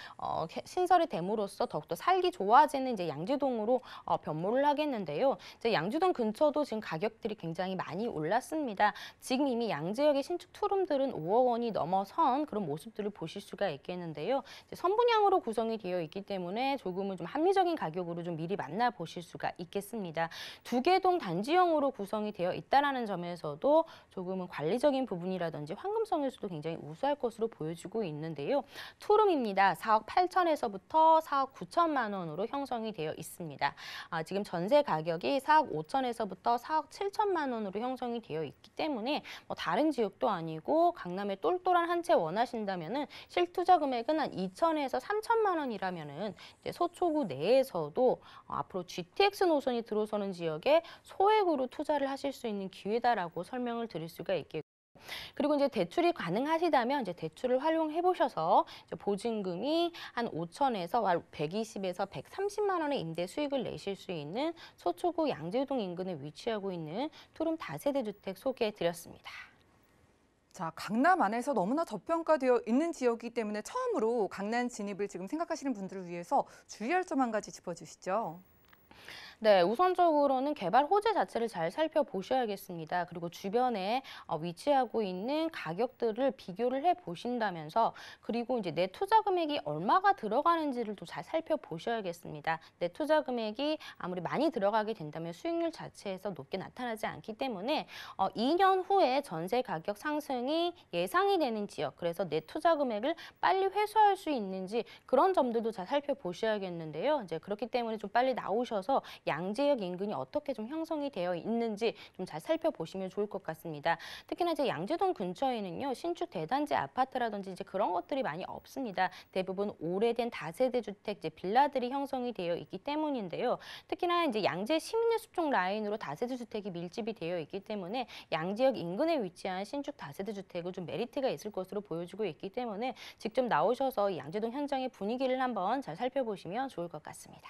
신설이 됨으로써 더욱더 살기 좋아지는 이제 양재동으로 변모를 하겠는데요. 이제 양재동 근처도 지금 가격들이 굉장히 많이 올랐습니다. 지금 이미 양지역의 신축 투룸들은 5억 원이 넘어선 그런 모습들을 보실 수가 있겠는데요. 이제 선분양으로 구성이 되어 있기 때문에 조금은 좀 합리적인 가격으로 좀 미리 만나보실 수가 있겠습니다. 두 개 동 단지형으로 구성이 되어 있다는 점에서도 조금은 관리적인 부분이라든지 황금성에서도 굉장히 우수할 것으로 보여지고 있는데요. 투룸입니다. 4억 8천에서부터 4억 9천만 원으로 형성이 되어 있습니다. 지금 전세 가격이 4억 5천에서부터 4억 7천만 원으로 형성이 되어 있기 때문에 뭐 다른 지역도 아니고 강남에 똘똘한 한 채 원하신다면은 실투자 금액은 한 2천에서 3천만 원이라면은 이제 서초구 내에서도 앞으로 GTX 노선이 들어서는 지역에 소액으로 투자를 하실 수 있는 기회다라고 설명을 드릴 수가 있겠고. 그리고 이제 대출이 가능하시다면 이제 대출을 활용해 보셔서 보증금이 한 5천에서 120에서 130만 원의 임대 수익을 내실 수 있는 서초구 양재동 인근에 위치하고 있는 투룸 다세대 주택 소개해 드렸습니다. 자, 강남 안에서 너무나 저평가되어 있는 지역이기 때문에 처음으로 강남 진입을 지금 생각하시는 분들을 위해서 주의할 점 한 가지 짚어주시죠. 네, 우선적으로는 개발 호재 자체를 잘 살펴보셔야겠습니다. 그리고 주변에 위치하고 있는 가격들을 비교를 해보신다면서 그리고 이제 내 투자 금액이 얼마가 들어가는지를 또 잘 살펴보셔야겠습니다. 내 투자 금액이 아무리 많이 들어가게 된다면 수익률 자체에서 높게 나타나지 않기 때문에 2년 후에 전세 가격 상승이 예상이 되는 지역, 그래서 내 투자 금액을 빨리 회수할 수 있는지 그런 점들도 잘 살펴보셔야겠는데요. 이제 그렇기 때문에 좀 빨리 나오셔서 양지역 인근이 어떻게 좀 형성이 되어 있는지 좀 잘 살펴보시면 좋을 것 같습니다. 특히나 이제 양재동 근처에는요, 신축 대단지 아파트라든지 이제 그런 것들이 많이 없습니다. 대부분 오래된 다세대 주택, 이제 빌라들이 형성이 되어 있기 때문인데요. 특히나 이제 양재 시민예술 쪽 라인으로 다세대 주택이 밀집이 되어 있기 때문에 양지역 인근에 위치한 신축 다세대 주택은 좀 메리트가 있을 것으로 보여지고 있기 때문에 직접 나오셔서 이 양재동 현장의 분위기를 한번 잘 살펴보시면 좋을 것 같습니다.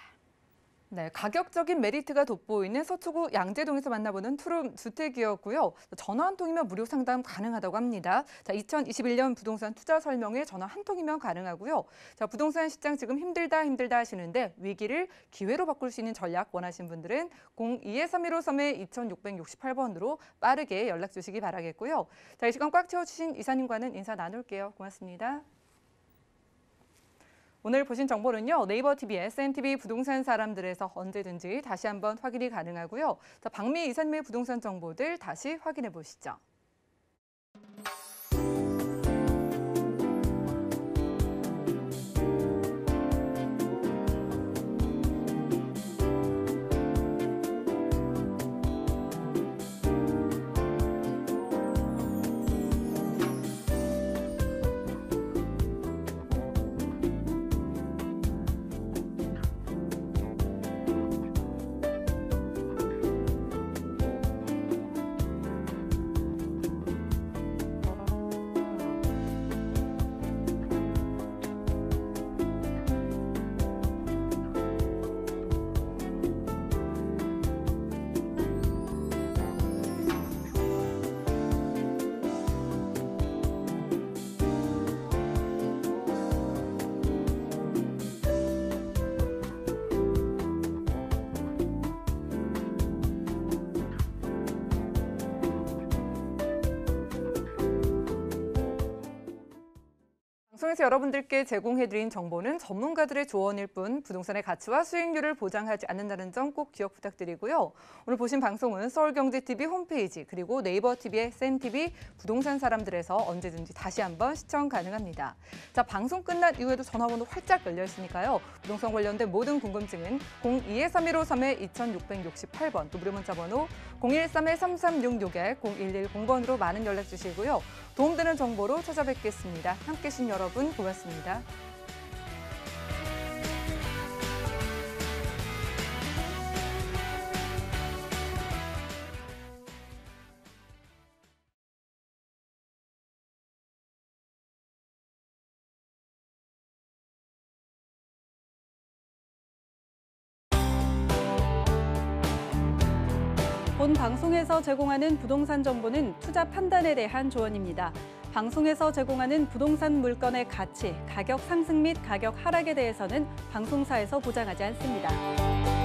네, 가격적인 메리트가 돋보이는 서초구 양재동에서 만나보는 투룸 주택이었고요. 전화 한 통이면 무료 상담 가능하다고 합니다. 자, 2021년 부동산 투자 설명회 전화 한 통이면 가능하고요. 자, 부동산 시장 지금 힘들다 하시는데 위기를 기회로 바꿀 수 있는 전략 원하시는 분들은 02-3153-2668번으로 빠르게 연락 주시기 바라겠고요. 자, 이 시간 꽉 채워주신 이사님과는 인사 나눌게요. 고맙습니다. 오늘 보신 정보는요, 네이버 TV, SNTV 부동산 사람들에서 언제든지 다시 한번 확인이 가능하고요. 자, 박미 이사님의 부동산 정보들 다시 확인해 보시죠. 방송에서 여러분들께 제공해드린 정보는 전문가들의 조언일 뿐 부동산의 가치와 수익률을 보장하지 않는다는 점 꼭 기억 부탁드리고요. 오늘 보신 방송은 서울경제TV 홈페이지 그리고 네이버 TV의 SNTV 부동산 사람들에서 언제든지 다시 한번 시청 가능합니다. 자, 방송 끝난 이후에도 전화번호 활짝 열려 있으니까요. 부동산 관련된 모든 궁금증은 02-3153-2668번 또 무료 문자 번호 013-3366-0110번으로 많은 연락 주시고요. 도움되는 정보로 찾아뵙겠습니다. 함께해 주신 여러분 고맙습니다. 본 방송에서 제공하는 부동산 정보는 투자 판단에 대한 조언입니다. 방송에서 제공하는 부동산 물건의 가치, 가격 상승 및 가격 하락에 대해서는 방송사에서 보장하지 않습니다.